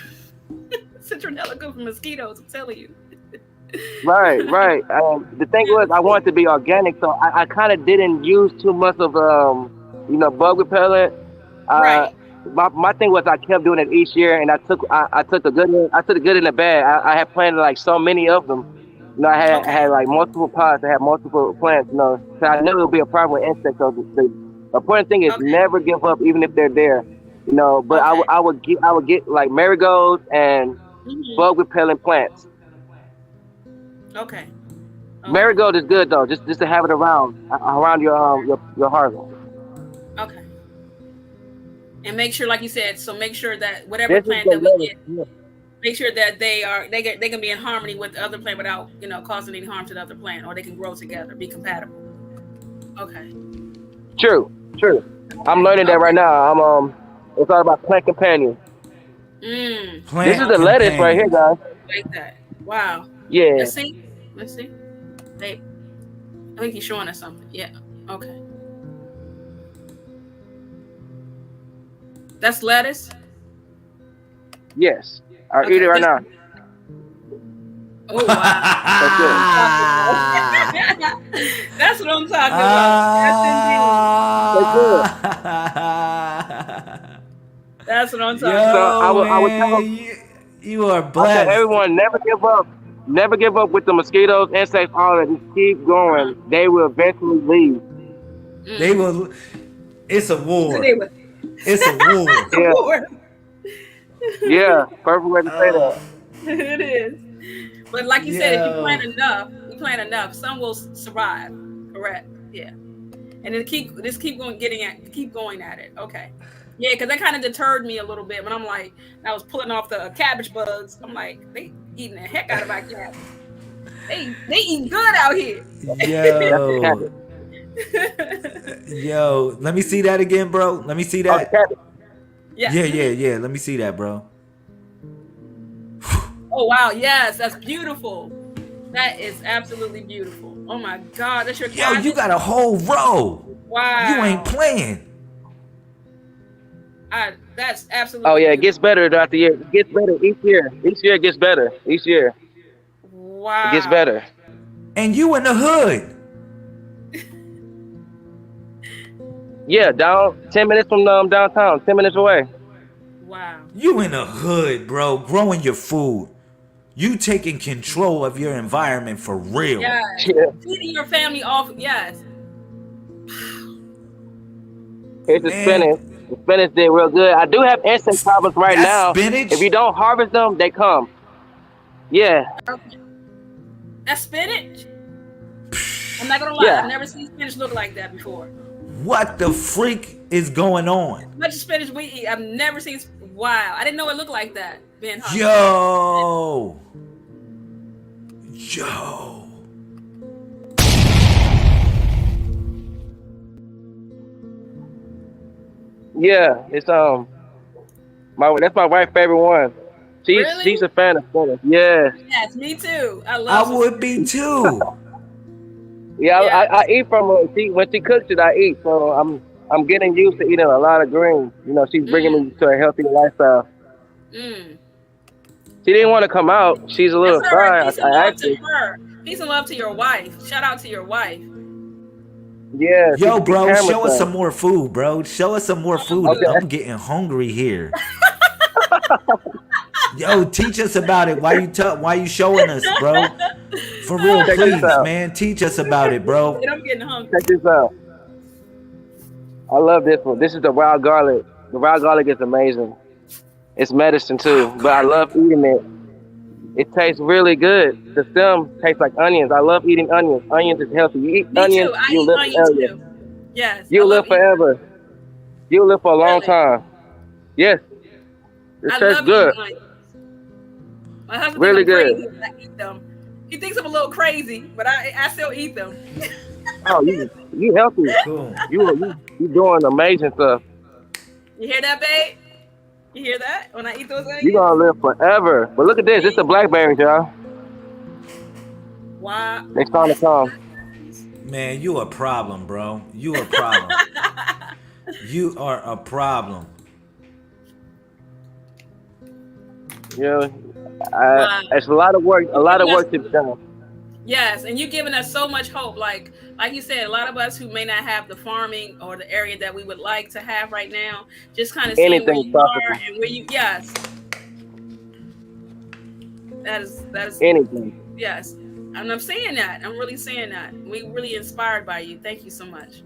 citronella good for mosquitoes. I'm telling you. Right, right. The thing was, I wanted to be organic, so I kind of didn't use too much of bug repellent. Uh, Right. my thing was I kept doing it each year, and I took the good I took the good and the bad. I had planted like so many of them. I had Okay. like multiple pots. I had multiple plants. So I knew it would be a problem with insects. So the important thing is Okay. never give up, even if they're there. But Okay. I would get like marigolds and Hmm. bug repellent plants. Okay. Okay. Marigold is good though, just to have it around your harvest. Okay. And make sure, like you said, so make sure that whatever This is plant the that we lettuce. get, make sure that they can be in harmony with the other plant without causing any harm to the other plant, or they can grow together, be compatible. Okay. True, true. I'm Okay. learning that right Okay. now. It's all about plant companion. This is Plant the Okay. lettuce right here, companion. guys. Like that. Wow. Yeah, Let's see. Let's see. Babe, I think he's showing us something. Yeah. Okay. That's lettuce. yes. I'll eat it Okay. right now. Oh wow. That's good. That's what I'm talking about. Yes, That's good. Ah. That's what I'm talking So about. I Yo, would tell man, you are I tell blessed. everyone never give up. Never give up with the mosquitoes, insects, all that. Just keep Uh-huh. going. They will eventually leave. They will. It's a war. They were. It's a war. It's a Yeah, war. yeah. Perfect way to say that. It is. But like you said, if Yo. you plant enough, some will survive. Correct. Yeah. And then keep going at it. Okay. Yeah, because that kind of deterred me a little bit when I was pulling off the cabbage bugs. I'm like, they eating the heck out of my cabbage. They eating good out here. That's the Yo. cabbage. Yo. Let me see that again, bro. Let me see Oh, the that. cabbage. Yeah. Yeah. Let me see that, bro. Oh wow, yes, that's beautiful. That is absolutely beautiful. Oh my God, that's your Yo, cabbage. you got a whole row. Wow. You ain't playing. That's absolutely. Oh yeah, it beautiful. gets better throughout the year. It gets better each year. Each year it gets better. Each year it gets Wow. better. And you in the hood. Yeah, down 10 minutes from downtown. 10 minutes away. Wow. You in the hood, bro. Growing your food. You taking control of your environment for real. Yes. Yeah. Feeding your family off. Yes. Here's the Man, spinach. The spinach did real good. I do have insect problems right that's now. spinach. If you don't harvest them, they come. Yeah, Okay. That's spinach. I'm not gonna lie. yeah. I've never seen spinach look like that before. What the freak is going on? Much spinach we eat, I've never seen. Wow, I didn't know it looked like that. Being hungry. Yo. Yeah, it's that's my wife's favorite one. Really? She's a fan of spinach. Yeah, Yes, me too. I I love. would be too. yeah. Yeah. I eat from her. When she cooks it, I eat. So I'm getting used to eating a lot of greens. She's bringing me to a healthy lifestyle. Mm. She didn't want to come out. She's a little That's all right. shy. Peace and I love asked to her. her. Peace and love to your wife. Shout out to your wife. Yeah. Yo, bro, show us shy. some more food, bro. Show us some more food. Okay. I'm getting hungry here. Yo, teach us about it. Why you showing us, bro? For real, Check this please, out. man. Teach us about it, bro. And I'm getting hungry. Check this out. I love this one. This is the wild garlic. The wild garlic is amazing. It's medicine too, but I love eating it. It tastes really good. The stem tastes like onions. I love eating onions. Onions is healthy. You eat Me onions, too. I you eat live onions forever. too. Yes. I You love live forever. You live for a long Really? time. Yes. It I tastes love good. eating onions. My husband Really thinks I'm good. crazy when I eat them. He thinks I'm a little crazy, but I still eat them. Oh, you healthy. Cool. You doing amazing stuff. You hear that, babe? You hear that? When I eat those onions? You gonna live forever. But look at this. It's the blackberries, y'all. Wow. They starting to come. Man, you a problem, bro. You a problem. You are a problem. Yeah. It's a lot of work. A lot of work to be done. Yes, and you're giving us so much hope. Like you said, a lot of us who may not have the farming or the area that we would like to have right now, just kind of seeing where Anything you possible. are and where you. Yes, that is Anything. yes, and I'm saying that. I'm really saying that. We really inspired by you. Thank you so much.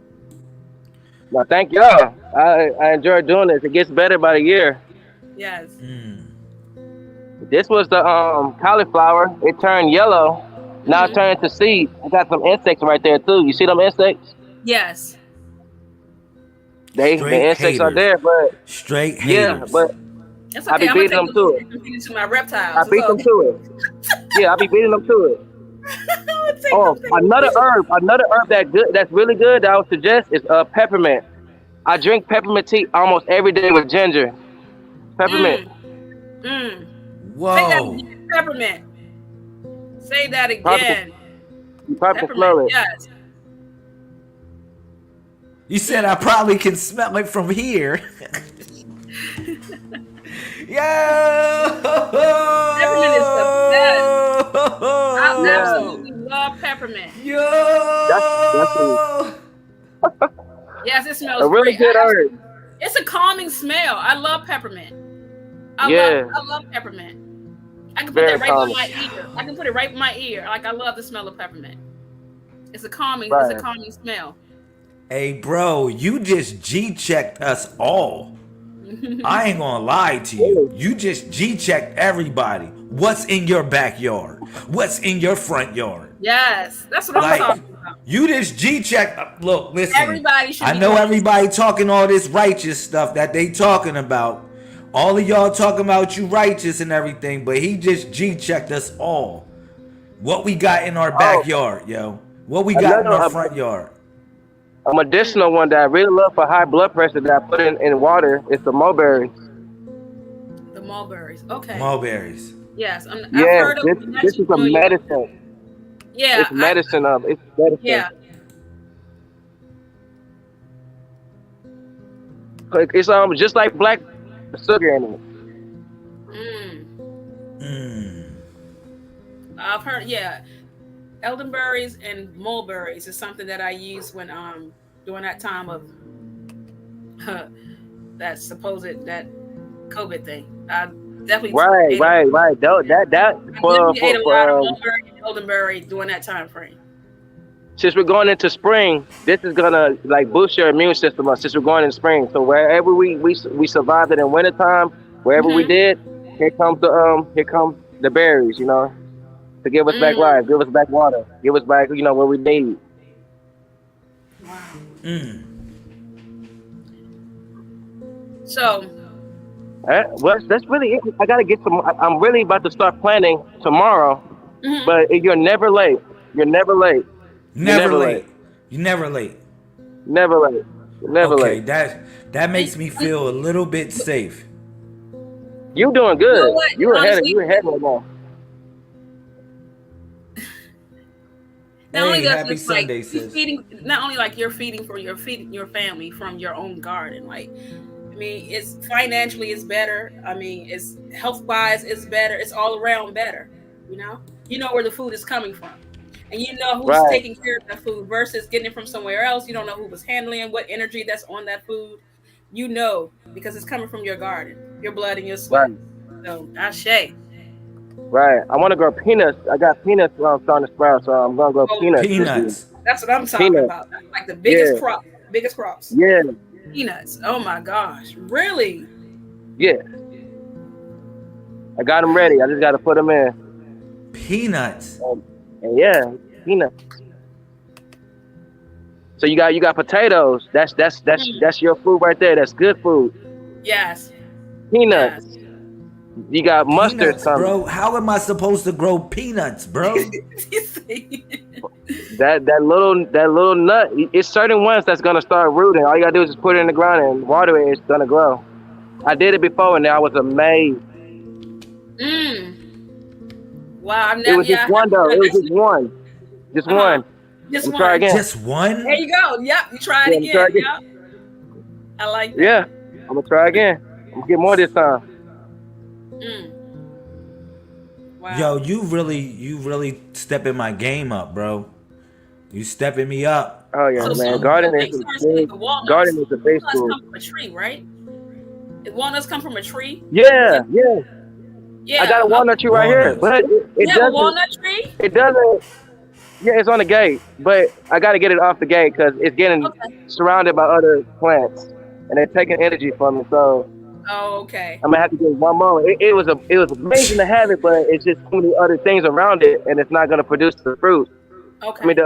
Well, thank y'all. I enjoy doing this. It gets better by the year. Yes. This was the cauliflower. It turned yellow. Now it turned to seed. I got some insects right there too. You see them insects? Yes. The insects are there, but Straight yeah, haters. but That's I okay. be I'm beating gonna them to it. take them to my reptiles. I beat them to it. Yeah, I be beating them to it. Oh, another herb that's really good that I would suggest is peppermint. I drink peppermint tea almost every day with ginger. Peppermint. Whoa. Say that again. Peppermint. Say that again. You probably can smell it. Yes. You said I probably can smell it from here. Yo! Peppermint is the best. I absolutely love peppermint. Yo! Yes, it smells A really great. good herb. It's a calming smell. I love peppermint. I love peppermint. I can put Very that right calming. in my ear. I can put it right in my ear. Like I love the smell of peppermint. It's a calming smell. Hey, bro, you just G-checked us all. I ain't gonna lie to you. You just G-checked everybody. What's in your backyard? What's in your front yard? Yes, that's what I'm talking about. You just G-checked. Look, listen. Everybody should. I know everybody talking all this righteous stuff that they talking about. All of y'all talking about you righteous and everything, but he just G-checked us all. What we got in our backyard, yo. What we got in our front yard. A medicinal one that I really love for high blood pressure that I put in water is the mulberries. The mulberries. Okay. Mulberries. Yes. I've Yeah, heard of them. this is a medicine. Yeah. It's medicine. It's medicine. Yeah. It's just like black sugar in it. I've heard. Yeah. Elderberries and mulberries is something that I use when during that time of that COVID thing. I definitely Right. That I ate a lot of mulberry and elderberry during that time frame. Since we're going into spring, this is gonna like boost your immune system up. Since we're going in spring, so wherever we survived it in wintertime, wherever we did, here comes the berries, you know. To give us back life, give us back water, give us back, you know, what we need. Wow. So. Well, that's really it. I gotta get some. I'm really about to start planning tomorrow, but you're never late. You're never late. Never late. You're never late. Never late. Never late. That makes me feel a little bit safe. You doing good. You know what? You're ahead right now. Not only does happy it's Sunday, like sis. feeding, not only like you're feeding your family from your own garden. Like, I mean, it's financially it's better. I mean, it's health wise it's better. It's all around better. You know where the food is coming from, and you know who's Right. taking care of that food versus getting it from somewhere else. You don't know who was handling it, what energy that's on that food. You know because it's coming from your garden, your blood and your sweat. Right. So, ashe. Right. I want to grow peanuts. I got peanuts starting to sprout, so I'm gonna grow Oh, peanuts. Peanuts. That's what I'm talking Peanuts. about. That's like the biggest Yeah. crop, biggest crops. Yeah. Peanuts. Oh my gosh, really? Yeah. I got them ready. I just got to put them in. Peanuts. And yeah, peanuts. So you got potatoes. That's your food right there. That's good food. Yes. Peanuts. Yes. You got mustard Peanuts, coming. bro. How am I supposed to grow peanuts, bro? That little nut. It's certain ones that's gonna start rooting. All you gotta do is just put it in the ground and water it. It's gonna grow. I did it before and I was amazed. Wow, I've It never. was just one though. It was just one. Just one. Just Let me one. try again. Just one? There you go. Yep, you try it Yeah, try again. again. Yep. I like that. Yeah, I'm gonna try again. I'm gonna get more this time. Wow. Yo, you really stepping my game up, bro. You stepping me up. Oh yeah, So man. some Garden things is are a big. like walnuts. Garden is a big Walnuts food. come from a tree, right? Walnuts come from a tree. Yeah. Yeah. I got a walnut tree right here, Walnuts. but it Yeah, a doesn't. walnut tree. It doesn't. Yeah, it's on the gate, but I got to get it off the gate because it's getting Okay. surrounded by other plants, and they're taking energy from it. So Oh, okay. I'm gonna have to get one more. It was amazing to have it, but it's just so many other things around it, and it's not gonna produce the fruit. Okay. I mean,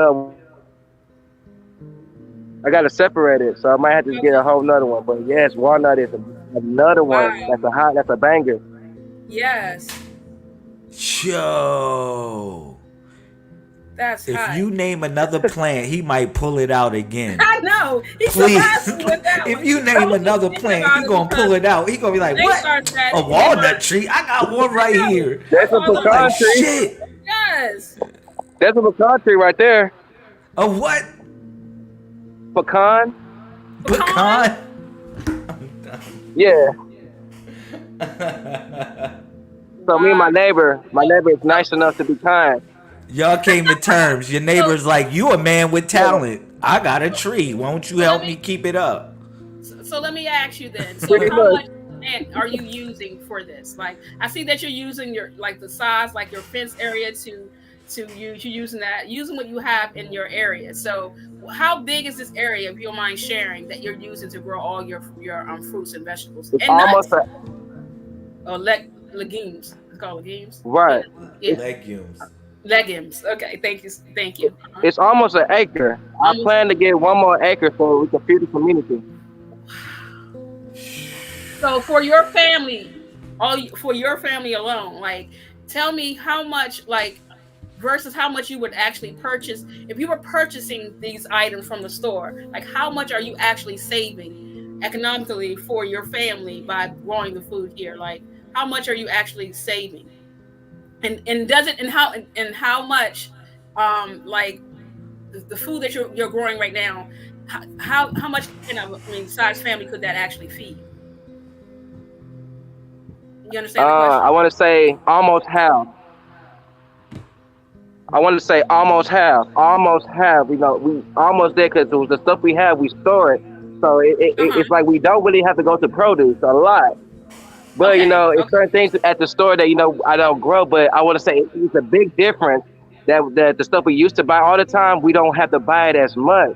I gotta separate it, so I might have to get a whole nother one. But yes, walnut is another one. Wow. That's a banger. Yes, Yo. that's If hot. you name another plant, he might pull it out again. I know. He Please. surprised me with that If one. you I name was another thinking plant, about he it gonna pull because it out. He gonna be like, they what? started that. A walnut tree? I got one right here. That's a pecan Like, tree. shit. Yes. That's a pecan tree right there. A what? Pecan. Pecan? Yeah. So me and my neighbor is nice enough to be kind. Y'all came to terms. Your neighbor's like, you a man with talent. I got a tree. Won't you help me keep it up? So let me ask you then. So Pretty how much. much land are you using for this? Like, I see that you're using your the size, like your fence area to use. You're using what you have in your area. So how big is this area, if you don't mind sharing, that you're using to grow all your fruits and vegetables It's and almost nuts? Or legumes. It's called legumes. right. Yeah. Legumes. Okay. Thank you. It's almost an acre. I plan to get one more acre so we can feed the community. So for your family, for your family alone, like, tell me how much, like, versus how much you would actually purchase if you were purchasing these items from the store. Like, how much are you actually saving economically for your family by growing the food here? Like, how much are you actually saving? And does it and how much like the food that you're growing right now, how much size family could that actually feed? You understand the question? I want to say almost half. Almost half. You know, we almost there because the stuff we have, we store it. So it's like we don't really have to go to produce a lot. But, you know, it's certain things at the store that, you know, I don't grow. But I want to say it's a big difference that the stuff we used to buy all the time, we don't have to buy it as much.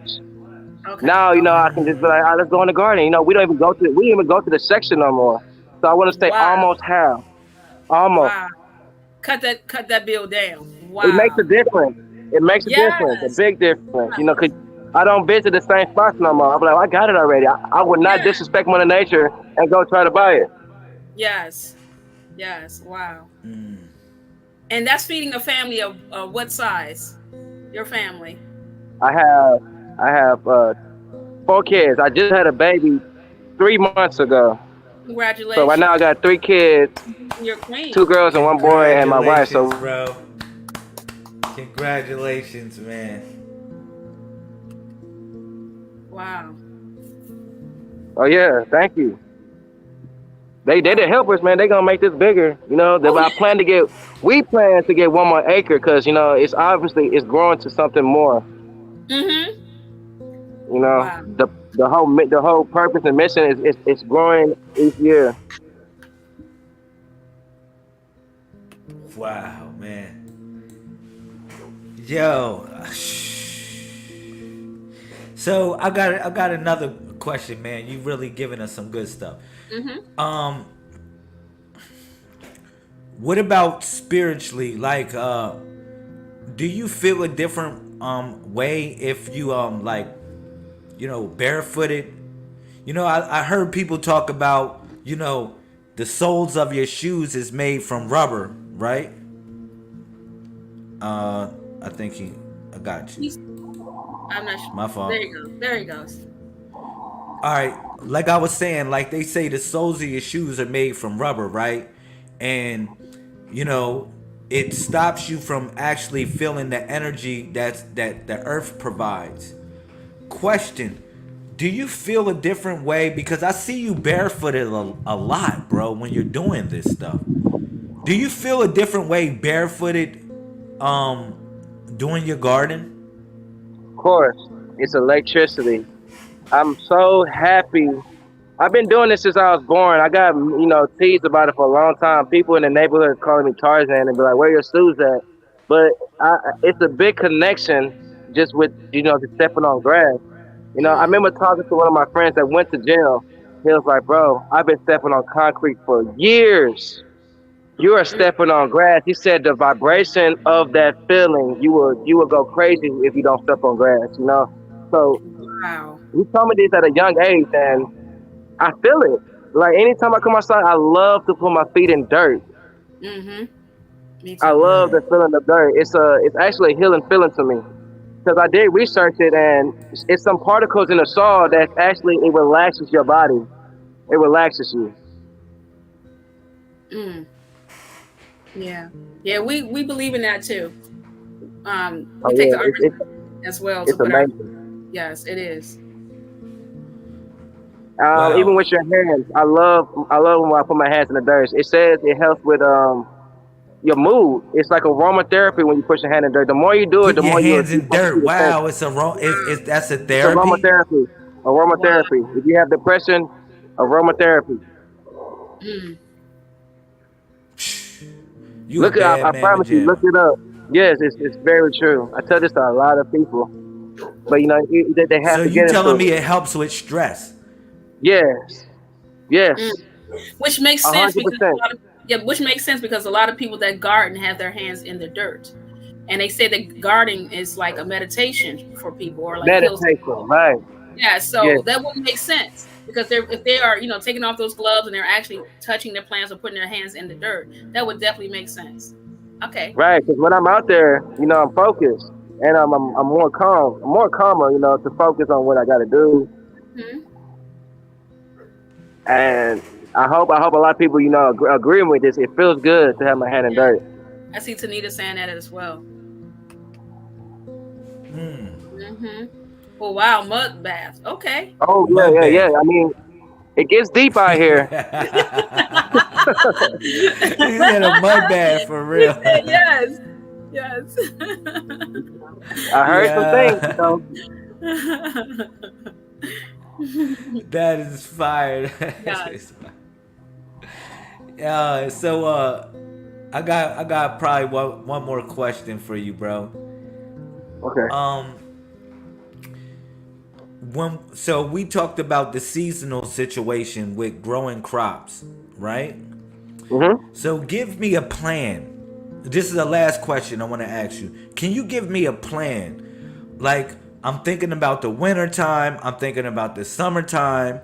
Okay. Now, you know, I can just be like, let's go in the garden. You know, we don't even go to the section no more. So I want to say almost half. Almost. Wow. Cut that bill down. Wow. It makes a difference. A big difference. You know, because I don't visit the same spots no more. I'm like, I got it already. I would not disrespect Mother Nature and go try to buy it. Yes. Wow. And that's feeding a family of what size? Your family? I have 4 kids. I just had a baby 3 months ago. Congratulations. So right now I got 3 kids. You're queen. 2 girls and 1 boy and my wife. So bro. Congratulations, man. Wow. oh yeah, thank you. They the helpers, man. They gonna make this bigger. You know, Oh I yeah. we plan to get 1 more acre because you know it's obviously it's growing to something more. Mm-hmm. You know, Wow. the whole purpose and mission is it's growing each year. Wow, man. Yo. So I got another question, man. You really giving us some good stuff. Mm-hmm. What about spiritually? Like, do you feel a different way if you like, barefooted? I heard people talk about, the soles of your shoes is made from rubber, right? I think I got you. I'm not sure. My fault. There you go. There he goes. All right, like I was saying, like they say the soles of your shoes are made from rubber, right? And it stops you from actually feeling the energy that the earth provides. Question: do you feel a different way? Because I see you barefooted a lot, bro, when you're doing this stuff. Do you feel a different way barefooted doing your garden? Of course, it's electricity. I'm so happy. I've been doing this since I was born. I got teased about it for a long time. People in the neighborhood calling me Tarzan and be like, "Where your shoes at?" But it's a big connection just with just stepping on grass. I remember talking to one of my friends that went to jail. He was like, "Bro, I've been stepping on concrete for years. You are stepping on grass." He said the vibration of that feeling, you will go crazy if you don't step on grass. So Wow. he told me this at a young age, and I feel it. Like anytime I come outside, I love to put my feet in dirt. Mm-hmm. Me I too. love the feeling of dirt. It's actually a healing feeling to me because I did research it, and it's some particles in the soil that actually it relaxes your body. It relaxes you. Mm. Yeah. Yeah. We believe in that too. Oh We take the yeah, earth as well to it's put our. amazing. Yes, it is. Even Wow. with your hands, I love when I put my hands in the dirt. It says it helps with your mood. It's like aromatherapy when you put your hand in dirt. The more you do it, Putting the your more hands you in see dirt. the change. Wow, it's a it's that's a It's therapy. aromatherapy. Wow. Aromatherapy. If you have depression, aromatherapy. Mm. You a Look it up. bad I man, promise you. Look jamma. it up. Yes, it's very true. I tell this to a lot of people, but they have So to you get telling into me it. it helps with stress? Yes, Mm. yes, Which makes a sense hundred because percent. which makes sense because a lot of people that garden have their hands in the dirt, and they say that gardening is like a meditation for people or like heals. Meditation, right? Yeah, Yes, so that would make sense because if they are taking off those gloves and they're actually touching their plants or putting their hands in the dirt, that would definitely make sense. Okay. right. Because when I'm out there, I'm focused and I'm more calm. I'm more calmer, to focus on what I got to do. Hmm. And I hope a lot of people, agree with this. It feels good to have my hand in Yeah, dirt. I see Tanita saying that as well. Hmm. Hmm. Well, wow, mud bath. Okay. Oh yeah, Mud yeah, yeah. bath. I mean, it gets deep out He here. said a mud bath for He real. said yes. Yes. I heard some things, Yeah, that is fire. That Yes. is fire. So I got probably one more question for you, bro. Okay. Um, so we talked about the seasonal situation with growing crops, right? Mhm. So give me a plan. This is the last question I want to ask you. Can you give me a plan? Like, I'm thinking about the winter time, I'm thinking about the summertime,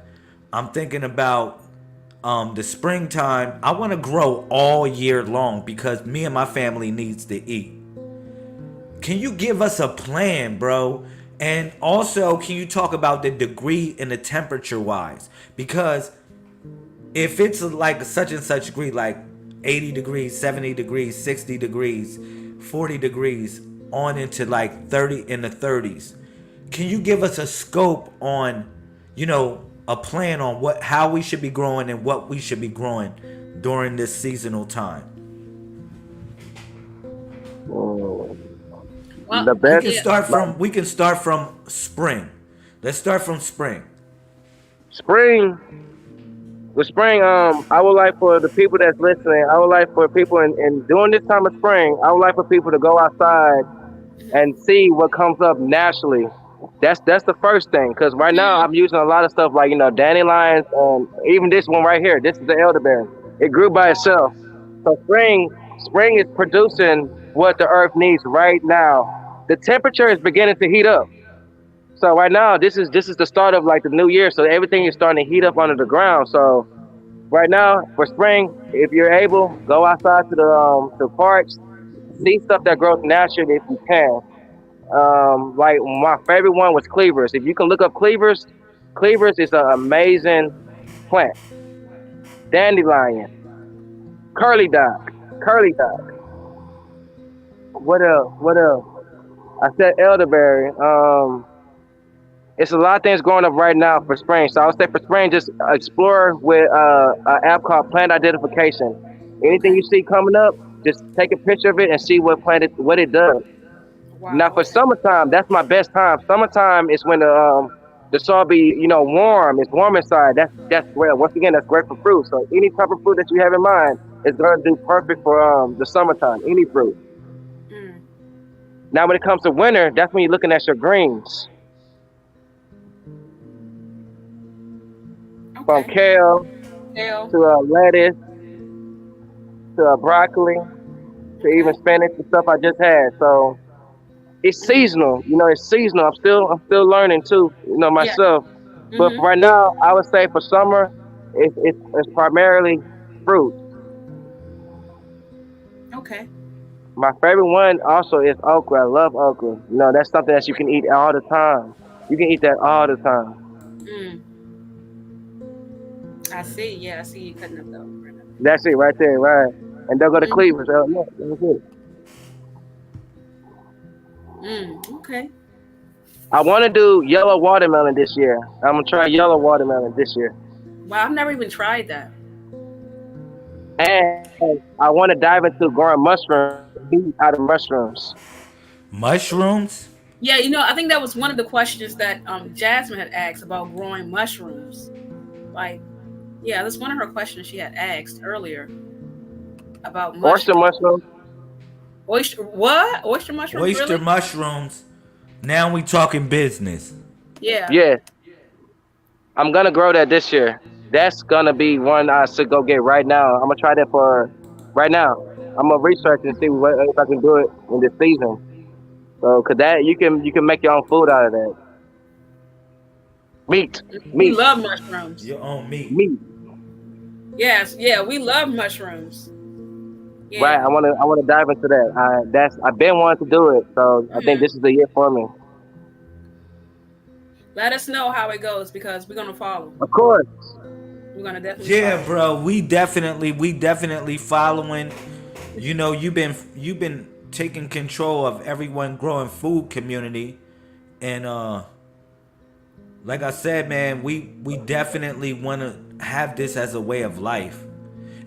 I'm thinking about the springtime. I want to grow all year long because me and my family needs to eat. Can you give us a plan, bro? And also, can you talk about the degree and the temperature wise? Because if it's like such and such degree, like 80 degrees, 70 degrees, 60 degrees, 40 degrees, on into like 30 in the 30s, can you give us a scope on, you know, a plan on how we should be growing and what we should be growing during this seasonal time. Mm. Well, The We best, can yeah. start from spring. Let's start from spring. spring. With spring, I would like for the people that's listening, I would like for people in during this time of spring, I would like for people to go outside and see what comes up naturally. That's the first thing. Because right now I'm using a lot of stuff like dandelions, and even this one right here. This is the elderberry. It grew by itself. So spring is producing what the earth needs right now. The temperature is beginning to heat up. So right now this is the start of like the new year. So everything is starting to heat up under the ground. So right now for spring, if you're able, go outside to parks, see stuff that grows naturally if you can. Like my favorite one was cleavers. If you can look up cleavers, cleavers is an amazing plant. Dandelion, curly dock. What else? What else? I said elderberry. It's a lot of things growing up right now for spring. So I would say for spring, just explore with an app called Plant Identification. Anything Okay. you see coming up, just take a picture of it and see what it does. Now Wow. for Okay. summertime, that's my best time. Summertime is when the soil be warm. It's warm inside. That's great. Once again, that's great for fruit. So any type of fruit that you have in mind is gonna do perfect for the summertime. Any fruit. Mm. Now when it comes to winter, that's when you're looking at your greens, from Okay. kale Kale. to lettuce to broccoli to even Okay. spinach and stuff I just had. So it's seasonal. It's seasonal. I'm still learning too. Yeah. Myself. But for Mm-hmm. right now, I would say for summer, it's primarily fruit. Okay. My favorite one also is okra. I love okra. That's something that you can eat all the time. You can eat that all the time. Mm. I see. Yeah, I see you cutting up though. That's it right there, right? And they'll go to Mm-hmm. Cleveland. So, yeah, that's it. Okay. I want to do yellow watermelon this year. I'm gonna try yellow watermelon this year, Wow, I've never even tried that. and I want to dive into growing mushrooms, meat out of mushrooms. Mushrooms? Yeah, I think that was one of the questions that Jasmine had asked about growing mushrooms. Like, yeah, that's one of her questions she had asked earlier about Oyster mushrooms. mushrooms. Oyster what? Oyster mushrooms, Oyster really? mushrooms. Now we talking business. Yeah. Yeah, I'm gonna grow that this year. That's gonna be one I should go get right now. I'm gonna try that for right now. I'm gonna research and see if I can do it in this season. So, cause that you can make your own food out of that meat, We meat, love mushrooms. Your own meat. meat. Yes, yeah, we love mushrooms. Right. Yeah. I wanna dive into that. I've been wanting to do it. So I think Mhm. this is the year for me. Let us know how it goes because we're gonna follow. Of course. We're gonna definitely Yeah, follow. bro. We definitely following. You've been taking control of everyone growing food community, and like I said, man, we definitely want to have this as a way of life.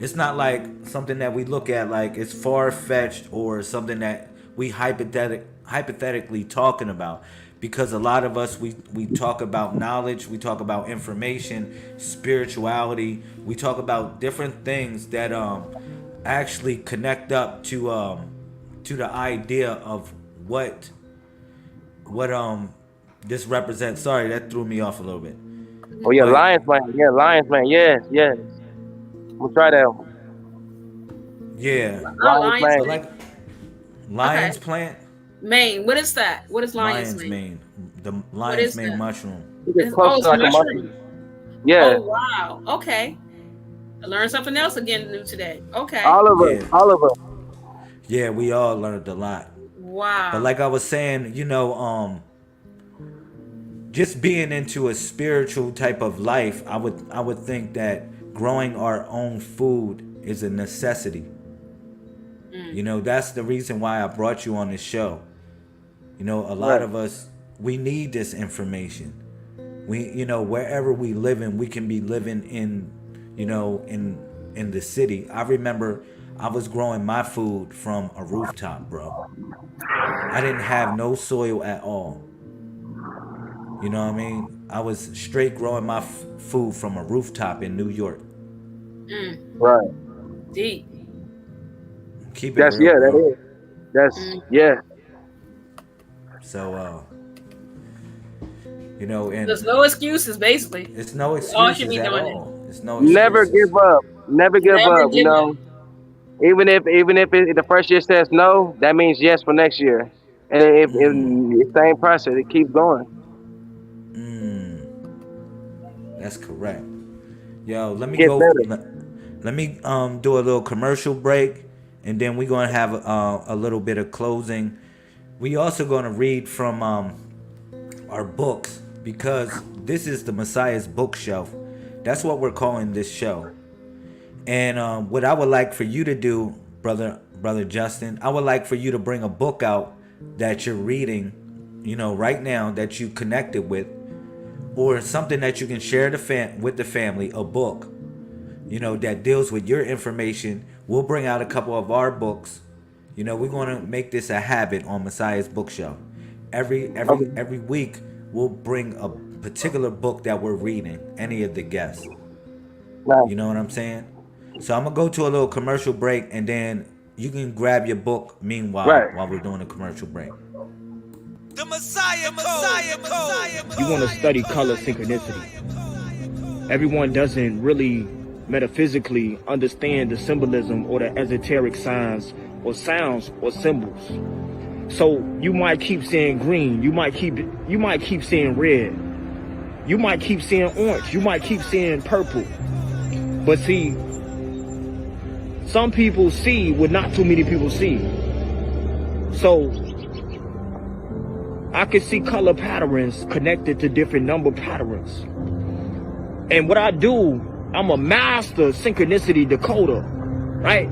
It's not like something that we look at like it's far fetched or something that we hypothetically talking about. Because a lot of us we talk about knowledge, we talk about information, spirituality, we talk about different things that actually connect up to the idea of what this represents. Sorry, that threw me off a little bit. Oh yeah, But Lions man. Yeah, Lions man. Yes, yes. We'll try that one. yeah, Oh, Lions lion's man. but mane. like Okay. lion's plant, Mane. What is that? What is lion's lion's mane? mane, the What lion's is mane that? mushroom. It's close to It's like a mushroom. mushroom. Yeah. Oh wow. Okay. I learned something else again new today. Okay. All of us. Yeah, All of us. yeah, we all learned a lot. But Wow. like I was saying, just being into a spiritual type of life, I would think that growing our own food is a necessity. That's the reason why I brought you on this show. A lot Right. of us we need this information. We, wherever we live in, we can be living in, in the city. I remember I was growing my food from a rooftop, bro. I didn't have no soil at all. You know what I mean? I was straight growing my food from a rooftop in New York. Right. Deep. Keep it real, That bro. is. That's yeah. So, and There's no excuses, basically. it's no All should excuses be at doing all. It's no excuses. Never give up. Never give Never up. give up. Even if the first year says no, that means yes for next year. And if the same process, it keeps going. That's correct. Yo, let me Get go. better. Let me do a little commercial break, and then we're gonna have a little bit of closing. We also gonna read from our books, because this is the Messiah's bookshelf. That's what we're calling this show. And what I would like for you to do, brother Justin, I would like for you to bring a book out that you're reading, right now, that you connected with, or something that you can share with the family, a book, that deals with your information. We'll bring out a couple of our books. We're going to make this a habit on Messiah's bookshelf. Every week, we'll bring a particular book that we're reading, any of the guests. Right. You know what I'm saying? So I'm going to go to a little commercial break, and then you can grab your book meanwhile, while we're doing a commercial break. The Messiah. You want to study color synchronicity. Everyone doesn't really metaphysically understand the symbolism or the esoteric signs or sounds or symbols. So you might keep seeing green, you might keep seeing red, you might keep seeing orange, you might keep seeing purple. But see, some people see what not too many people see. So I can see color patterns connected to different number patterns. And what I do, I'm a master synchronicity decoder, right?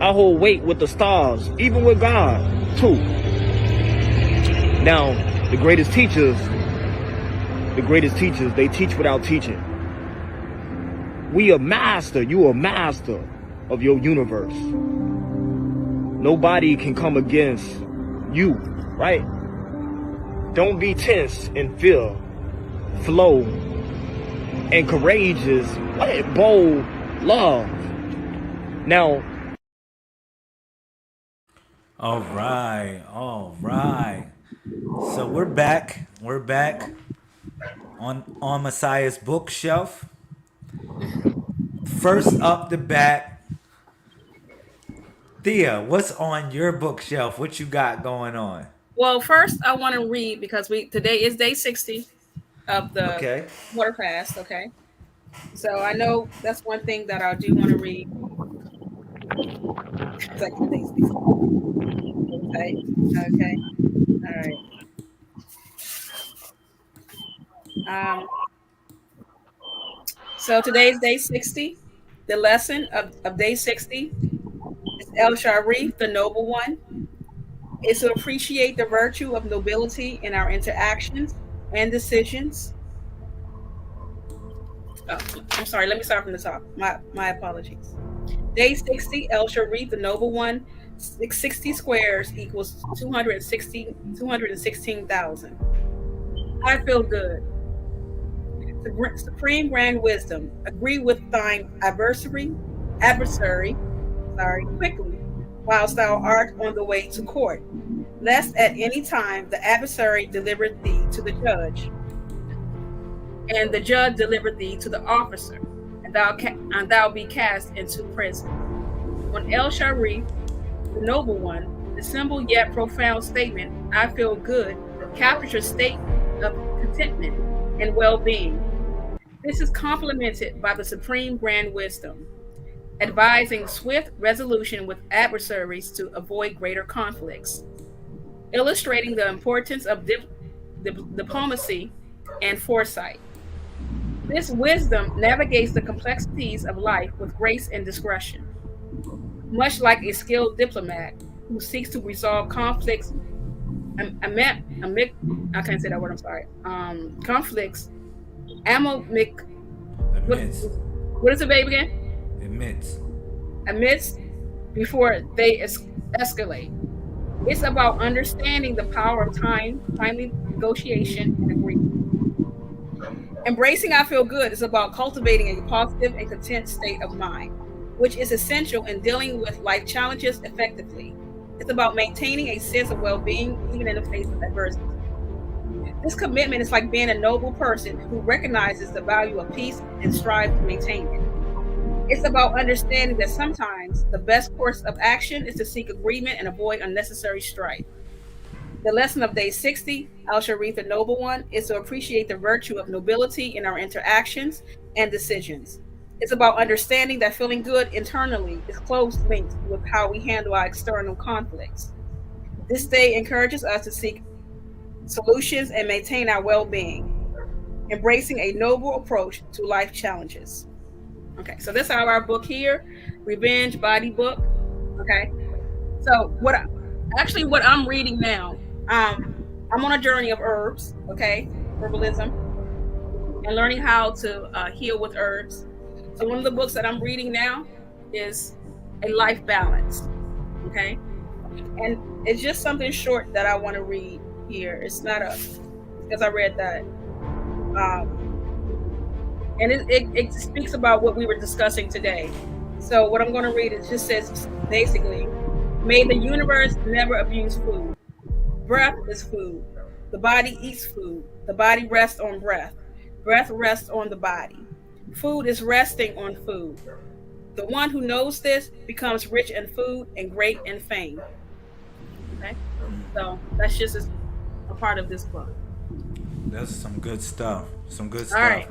I hold weight with the stars, even with God, too. Now, the greatest teachers, they teach without teaching. You a master of your universe. Nobody can come against you, right? Don't be tense and fear, flow, and courageous, bold love. Now, all right. So we're back on Messiah's bookshelf. First up the bat, Thea, what's on your bookshelf? What you got going on? Well, first I want to read, because today is day 60 of the water fast. Okay, so I know that's one thing that I do want to read. It's like today's 60. Okay, all right. So today's day 60. The lesson of day 60 is El Sharif, the noble one, is to appreciate the virtue of nobility in our interactions and decisions. Oh, I'm sorry, let me start from the top. My apologies. Day 60, El Sharif, the noble one, 60 squares equals 216,000. I feel good. Supreme grand wisdom, agree with thine adversary, quickly, whilst thou art on the way to court, lest at any time the adversary deliver thee to the judge, and the judge deliver thee to the officer, and thou be cast into prison. On El Sharif, the noble one, the simple yet profound statement, I feel good, captures a state of contentment and well-being. This is complemented by the supreme grand wisdom, advising swift resolution with adversaries to avoid greater conflicts, illustrating the importance of diplomacy and foresight. This wisdom navigates the complexities of life with grace and discretion, much like a skilled diplomat who seeks to resolve conflicts. I can't say that word. I'm sorry. Conflicts Amylomic. Admits. What is it, babe, again? Admits. Amidst before they escalate. It's about understanding the power of timely negotiation, and agreement. Embracing I Feel Good is about cultivating a positive and content state of mind, which is essential in dealing with life challenges effectively. It's about maintaining a sense of well-being even in the face of adversity. This commitment is like being a noble person who recognizes the value of peace and strives to maintain it. It's about understanding that sometimes the best course of action is to seek agreement and avoid unnecessary strife. The lesson of day 60, Al Sharif the Noble One, is to appreciate the virtue of nobility in our interactions and decisions. It's about understanding that feeling good internally is closely linked with how we handle our external conflicts. This day encourages us to seek solutions and maintain our well-being, embracing a noble approach to life challenges. Okay, so this is our book here, Revenge Body Book. Okay, so what I'm reading now, I'm on a journey of herbs, okay, herbalism, and learning how to heal with herbs. So one of the books that I'm reading now is A Life Balance, okay, and it's just something short that I want to read here. It's not because I read that. And it speaks about what we were discussing today. So what I'm going to read, it just says basically, may the universe never abuse food. Breath is food. The body eats food. The body rests on breath. Breath rests on the body. Food is resting on food. The one who knows this becomes rich in food and great in fame. Okay? So that's just a part of this book. That's some good stuff. Some good stuff. All right.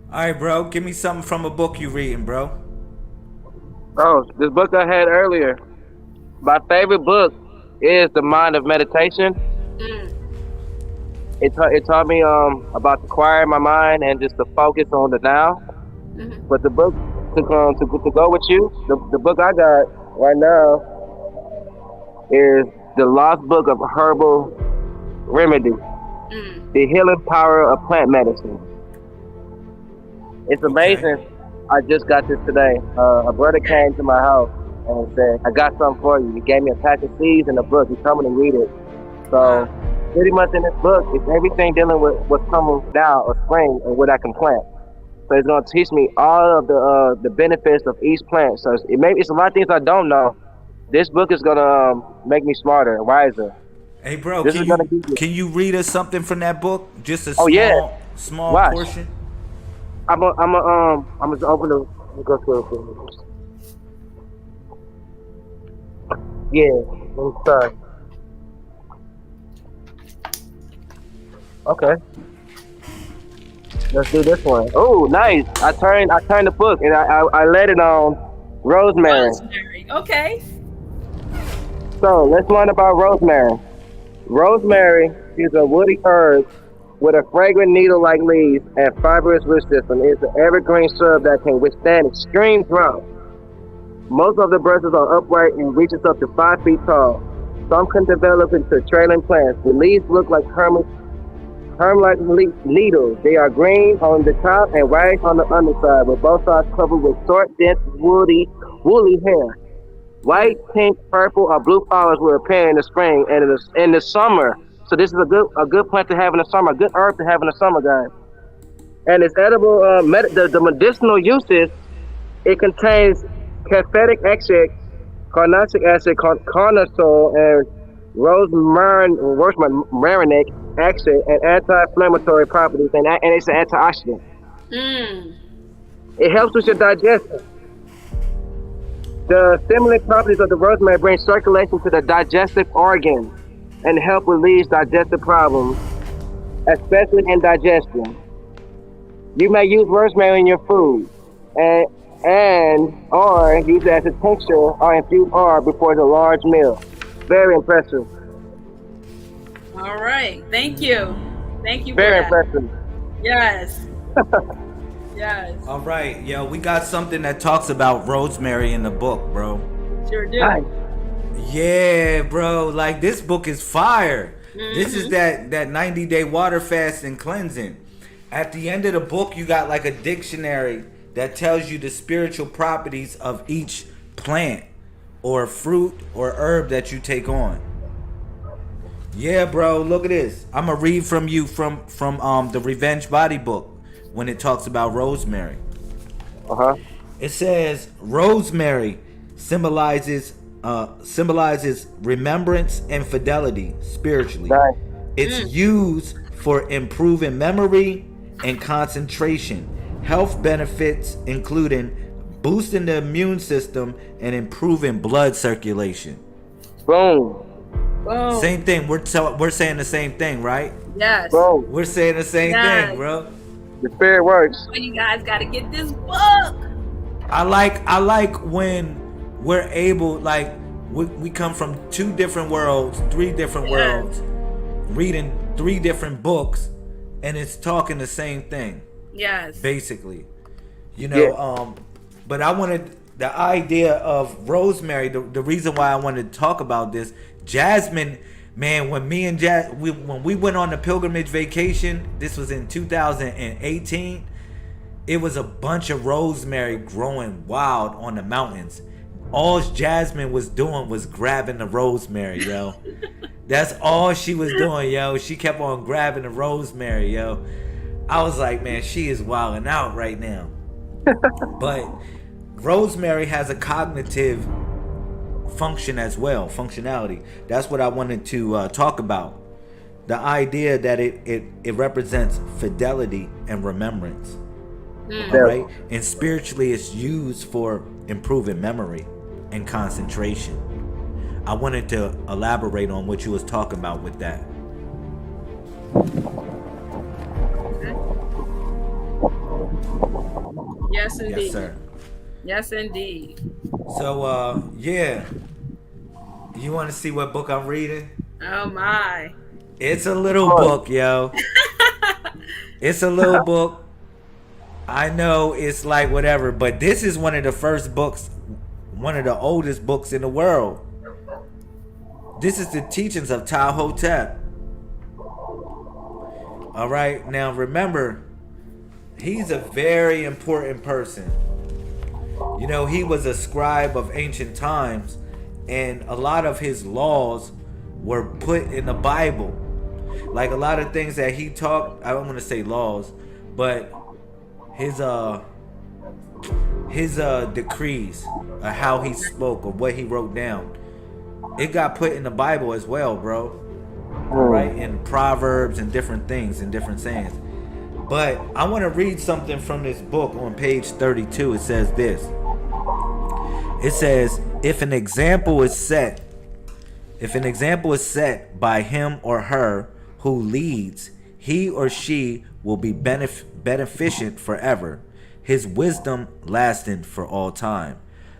All right, bro. Give me something from a book you reading, bro. Oh, this book I had earlier. My favorite book is The Mind of Meditation. It taught me about to quiet my mind and just to focus on the now. Mm-hmm. But the book to go with you, the book I got right now is The Lost Book of Herbal Remedy, The Healing Power of Plant Medicine. It's amazing. Okay. I just got this today. A brother came to my house and said, I got something for you. He gave me a pack of seeds and a book. He told me to read it. So pretty much in this book, it's everything dealing with what's coming down or spring and what I can plant. So it's going to teach me all of the benefits of each plant. So it's a lot of things I don't know. This book is going to make me smarter and wiser. Hey, bro, can you read us something from that book? Just a small Watch. portion? I'm gonna open the go to it. Yeah, I'm sorry. Okay. Let's do this one. Oh, nice. I turned the book and I let it on rosemary. Okay. So let's learn about rosemary. Rosemary is a woody herb with a fragrant needle-like leaves and fibrous root system. It's an evergreen shrub that can withstand extreme drought. Most of the branches are upright and reaches up to 5 feet tall. Some can develop into trailing plants. The leaves look like herm-like needles. They are green on the top and white on the underside, with both sides covered with short, dense, woolly hair. White, pink, purple, or blue flowers will appear in the spring and in the summer. So this is a good plant to have in the summer, a good herb to have in the summer, guys. And it's edible. The medicinal uses, it contains camphotic extract, carnosic acid, carnosol, and rosmarinic extract, and anti-inflammatory properties, and it's an antioxidant. It helps with your digestion. The stimulant properties of the rosemary bring circulation to the digestive organs and help relieve digestive problems, especially indigestion. You may use rosemary in your food or use it as a tincture or infused herb before the large meal. Very impressive. All right. Thank you. Thank you. Very impressive. Yes. Yes. All right. Yo, we got something that talks about rosemary in the book, bro. Sure do. Nice. Yeah, bro. Like, this book is fire. This is that 90-day water fast and cleansing. At the end of the book, you got like a dictionary that tells you the spiritual properties of each plant or fruit or herb that you take on. Yeah, bro, look at this. I'm gonna read from you from the Revenge Body book when it talks about rosemary. It says rosemary symbolizes remembrance and fidelity spiritually. Nice. It's used for improving memory and concentration. Health benefits including boosting the immune system and improving blood circulation. Boom. Boom. Same thing. We're saying the same thing, right? Yes. Boom. We're saying the same Yes. thing, bro. The spirit works. Well, you guys got to get this book. I like when we're able, like we come from 2 different worlds, 3 different worlds, reading 3 different books, and it's talking the same thing. Yes. Basically, you know. But I wanted the idea of rosemary. The reason why I wanted to talk about this, jasmine, man. When me and when we went on the pilgrimage vacation, this was in 2018. It was a bunch of rosemary growing wild on the mountains. All Jasmine was doing was grabbing the rosemary, yo. That's all she was doing, yo. She kept on grabbing the rosemary, yo. I was like, man, she is wilding out right now. But rosemary has a cognitive function as well, functionality. That's what I wanted to talk about. The idea that it represents fidelity and remembrance. All right, and spiritually it's used for improving memory and concentration. I wanted to elaborate on what you was talking about with that. Yes, indeed. Yes, sir. Yes, indeed. So, yeah. You want to see what book I'm reading? Oh my. It's a little book, yo. It's a little book. I know it's like whatever, but this is one of the first books, one of the oldest books in the world. This is the teachings of Ptah-hotep. All right, now remember, he's a very important person. You know, he was a scribe of ancient times, and a lot of his laws were put in the Bible. Like a lot of things that he taught, I don't want to say laws, but his decrees, how he spoke or what he wrote down, it got put in the Bible as well, bro. Right, in Proverbs and different things and different sayings. But I want to read something from this book on page 32. It says this. It says, if an example is set by him or her who leads, he or she will be beneficent forever, his wisdom lasting for all time.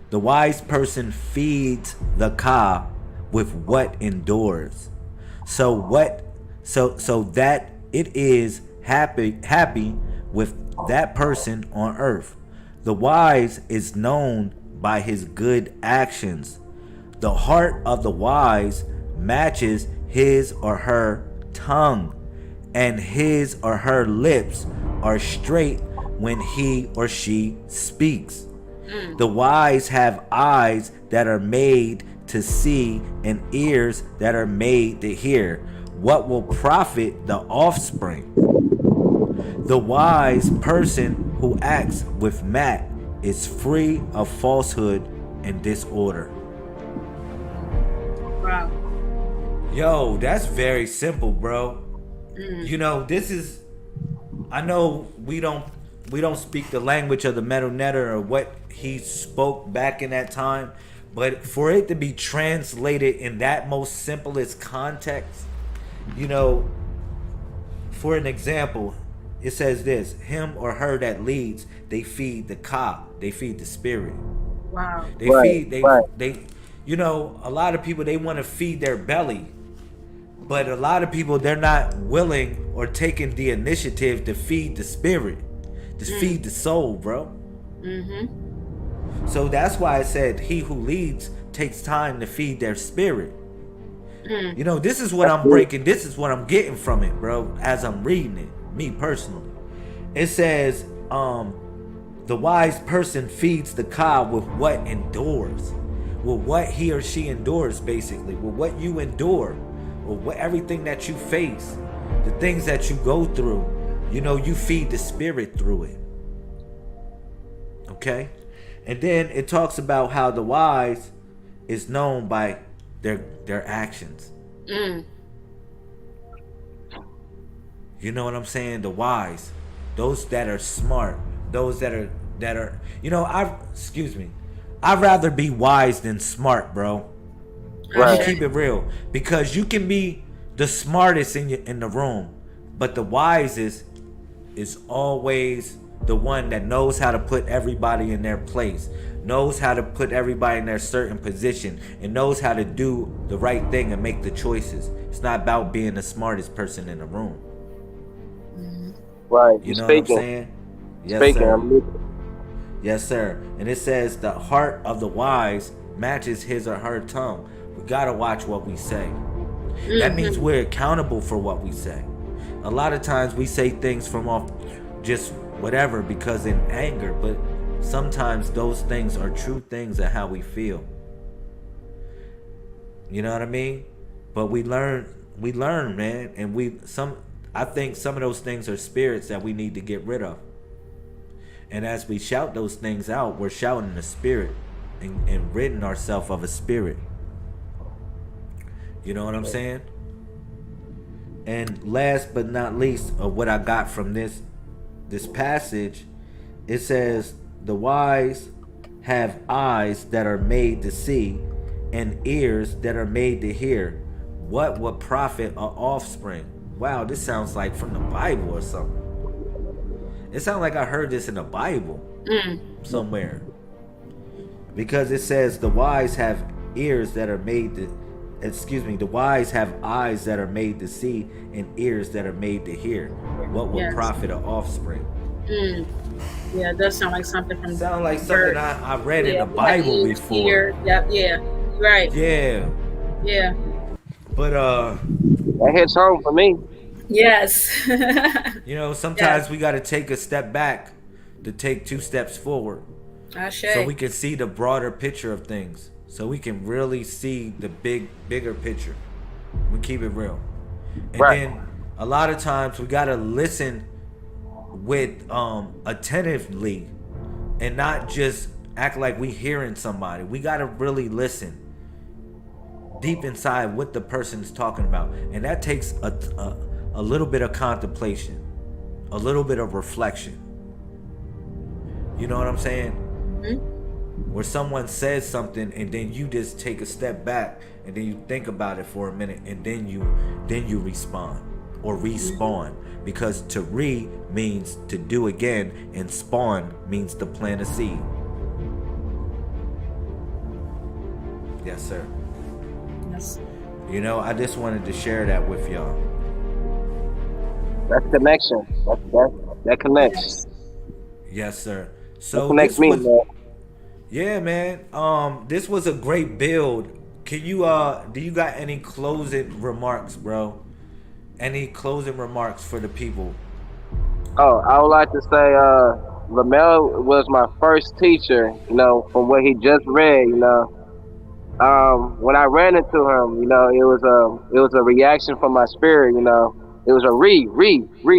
The wise person feeds the ka with what endures, so that it is happy with that person on earth. The wise is known by his good actions. The heart of the wise matches his or her tongue, and his or her lips are straight when he or she speaks. The wise have eyes that are made to see and ears that are made to hear what will profit the offspring. The wise person who acts with Matt is free of falsehood and disorder. Wow. Yo, that's very simple, bro. You know, this is, I know we don't speak the language of the Metal Netter or what he spoke back in that time, but for it to be translated in that most simplest context, you know, for an example, it says this: him or her that leads, they feed the ka, they feed the spirit. Wow. They you know, a lot of people, they want to feed their belly, but a lot of people, they're not willing or taking the initiative to feed the spirit, to feed the soul, bro. So that's why I said he who leads takes time to feed their spirit. You know, this is what I'm breaking. This is what I'm getting from it, bro, as I'm reading it, me personally. it says, the wise person feeds the cow with what endures, with what he or she endures, basically, with what you endure, with what, everything that you face, the things that you go through. You know, you feed the spirit through it. Okay? And then it talks about how the wise is known by their actions. You know what I'm saying? The wise, those that are smart, those that are, you know, I'd rather be wise than smart, bro. Right. Keep it real, because you can be the smartest in the room, but the wisest is always the one that knows how to put everybody in their place, knows how to put everybody in their certain position, and knows how to do the right thing and make the choices. It's not about being the smartest person in the room. Right. You know Speaking. what I'm saying? Yes, Speaking. sir. Yes, sir. And it says the heart of the wise matches his or her tongue. We gotta watch what we say. That means we're accountable for what we say. A lot of times we say things from off just whatever because in anger, but sometimes those things are true things of how we feel. You know what I mean? But we learn, man, and I think some of those things are spirits that we need to get rid of. And as we shout those things out, we're shouting the spirit and ridding ourselves of a spirit. You know what I'm saying? And last but not least, of what I got from this passage, it says the wise have eyes that are made to see and ears that are made to hear. What would profit an offspring? Wow, this sounds like from the Bible or something. It sounds like I heard this in the Bible somewhere. Because it says the wise have ears that are made to, the wise have eyes that are made to see and ears that are made to hear. What will profit an offspring? Yeah, it does sound like something from. Sound like something I read in the Bible before. Here. Yeah, right. Yeah. Yeah. But That hits home for me. Yes. you know, sometimes we got to take a step back to take 2 steps forward. So we can see the broader picture of things. So we can really see the bigger picture. We keep it real. And then a lot of times we got to listen with attentively and not just act like we hearing somebody. We got to really listen deep inside what the person's talking about. And that takes a little bit of contemplation, a little bit of reflection. You know what I'm saying? Where someone says something and then you just take a step back and then you think about it for a minute and then you respond or respawn, because to means to do again and spawn means to plant a seed. Yes, sir. Yes. You know, I just wanted to share that with y'all. That's connection. That connects. Yes, sir. So that connects me, man. Yeah, man. This was a great build. Can you do you got any closing remarks, bro? Any closing remarks for the people? Oh, I would like to say Lamel was my first teacher, you know, from what he just read, you know. When I ran into him, you know, it was a reaction from my spirit, you know. It was a read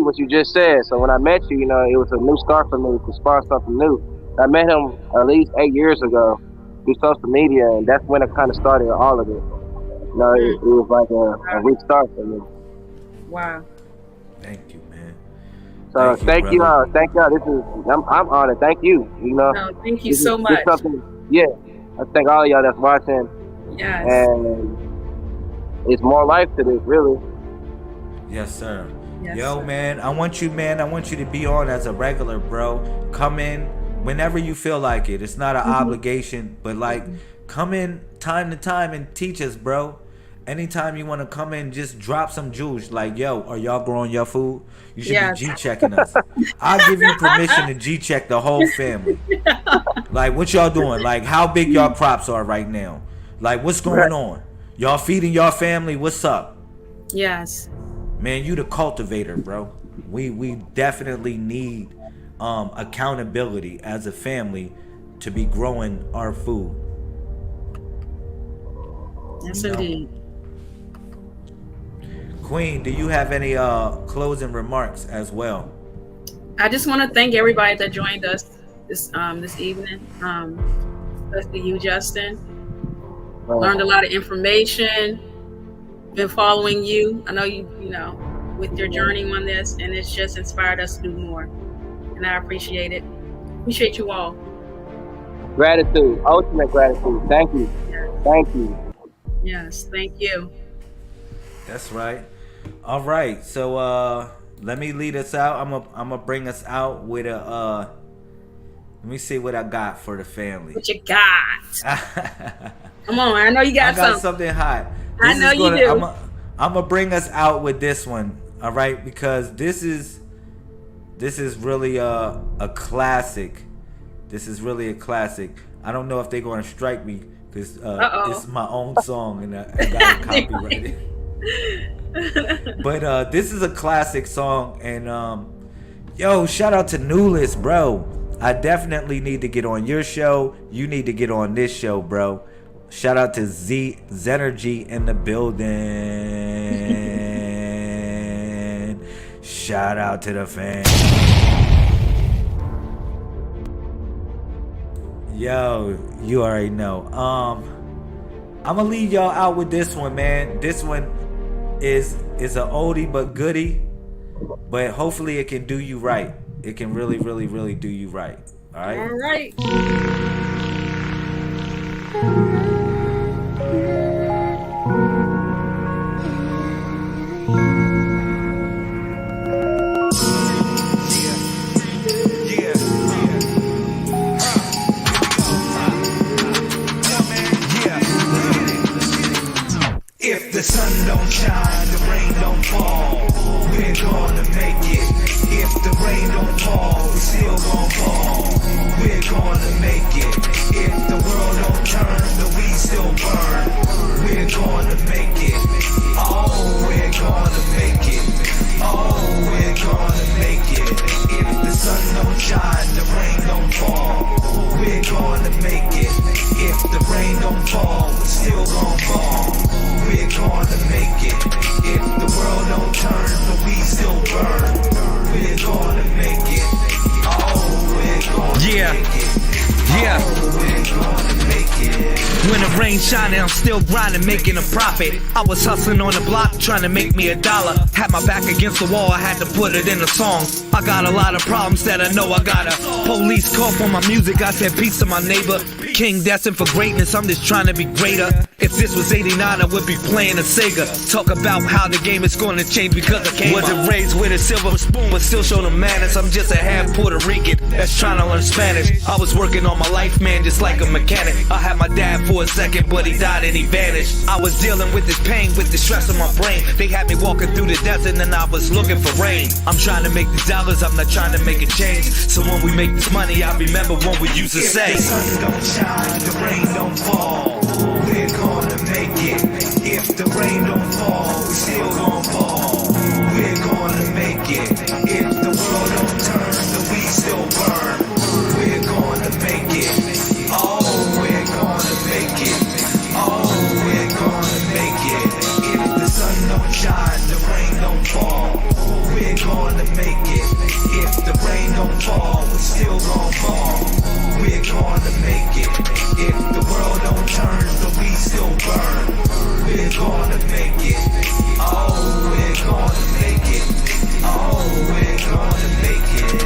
what you just said. So when I met you, you know, it was a new start for me to start something new. I met him at least 8 years ago through social media, and that's when it kind of started all of it. You know, it was like a restart for me. Wow. Thank you, man. So thank you all. Thank y'all. I'm honored. Thank you. You know. No, thank you so much. Yeah. I thank all of y'all that's watching. Yes. And it's more life to this, really. Yes, sir. Yes, Yo, sir. man, I want you to be on as a regular, bro. Come in whenever you feel like it. It's not an obligation, but like come in time to time and teach us, bro. Anytime you want to come in, just drop some jewels. Like, yo, are y'all growing your food? You should be G-checking us. I'll give you permission to G-check the whole family. Like, what y'all doing? Like, how big y'all crops are right now? Like, what's going on? Y'all feeding y'all family? What's up? Yes. Man, you the cultivator, bro. We definitely need accountability as a family to be growing our food. Yes, You know? indeed. Queen, do you have any closing remarks as well? I just want to thank everybody that joined us this evening. Especially you, Justin. Learned a lot of information. Been following you. I know you know, with your journey on this, and it's just inspired us to do more. And I appreciate it. Appreciate you all. Gratitude, ultimate gratitude. Thank you. Yes. Thank you. Yes, thank you. That's right. All right. So let me lead us out. I'm gonna bring us out with a let me see what I got for the family. What you got? Come on, I know you got, I got something hot. I know you do. I'm gonna bring us out with this one, all right? Because this is really a classic. This is really a classic. I don't know if they're gonna strike me because it's my own song and I got copyrighted. But this is a classic song, and yo, shout out to Newless, bro. I definitely need to get on your show. You need to get on this show, bro. Shout out to Zenergy in the building. Shout out to the fans. Yo, you already know. I'm gonna leave y'all out with this one, man. This one is an oldie but goodie, but hopefully it can do you right. It can really, really, really do you right. All right. All right. If the sun don't shine, the rain don't fall, we're gonna make it. If the rain don't fall, we still gon' fall, we're gonna make it. If the world don't turn, the weed still burn, we're gonna make it. Oh, we're gonna make it. Oh, we're gonna make it. If the sun don't shine, the rain don't fall, we're gonna make it. If the rain don't fall, we still gon' fall, we're gonna make it. If the world don't turn, but we still burn, we're gonna make it. Oh, we're gonna make it. Yeah. Oh, we're gonna make it. When the rain shining, I'm still grinding, making a profit. I was hustling on the block, trying to make me $1. Had my back against the wall, I had to put it in a song. I got a lot of problems that I know I gotta. Police call for my music, I said peace to my neighbor. King destined for greatness, I'm just trying to be greater. If this was 89, I would be playing a Sega. Talk about how the game is gonna change because I came Wasn't raised with a silver spoon, but still show the manners. I'm just a half Puerto Rican that's trying to learn Spanish. I was working on my life, man, just like a mechanic. I had my dad for a second, but he died and he vanished. I was dealing with this pain, with the stress on my brain. They had me walking through the desert and I was looking for rain. I'm trying to make the dollars, I'm not trying to make a change. So when we make this money, I remember what we used to say. If the sun don't shine, the rain don't fall, we're gonna make it. If the rain don't fall, we still gon' fall, we're gonna make it. If the world don't turn, the weed still burn, we're gonna make it. Oh, we're gonna make it. Oh, we're gonna make it. If the sun don't shine, the rain don't fall, we're gonna make it. If the rain don't fall, we still gon' fall, we're gonna make it. If the world don't turn, the weed still burn, we're gonna make it. Oh, we're gonna make it. Oh, we're gonna make it.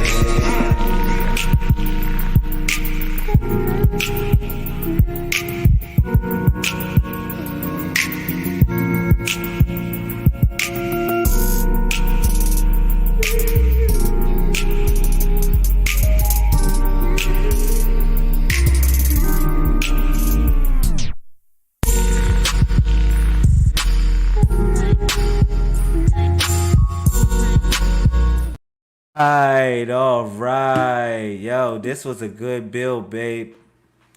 All right. Yo, this was a good build, babe.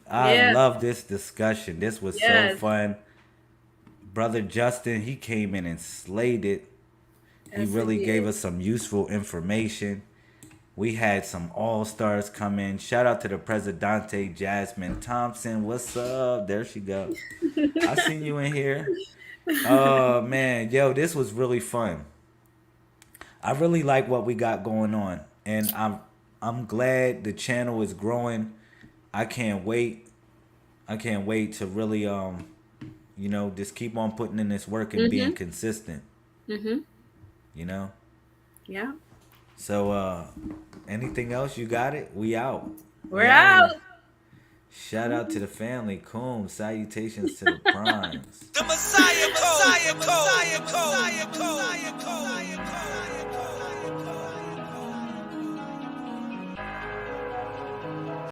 I love this discussion. This was so fun. Brother Justin, he came in and slayed it. He Yes, really it gave did. us some useful information. We had some all-stars come in. Shout out to the Presidente Jasmine Thompson. What's up? There she goes. I seen you in here. Oh man, yo, this was really fun. I really like what we got going on, and I'm glad the channel is growing. I can't wait. I can't wait to really just keep on putting in this work and being consistent. Mhm. You know. Yeah. So anything else? You got it. We out. We're We out. here. Shout out to the family. Coom. Salutations to the primes. The Messiah code.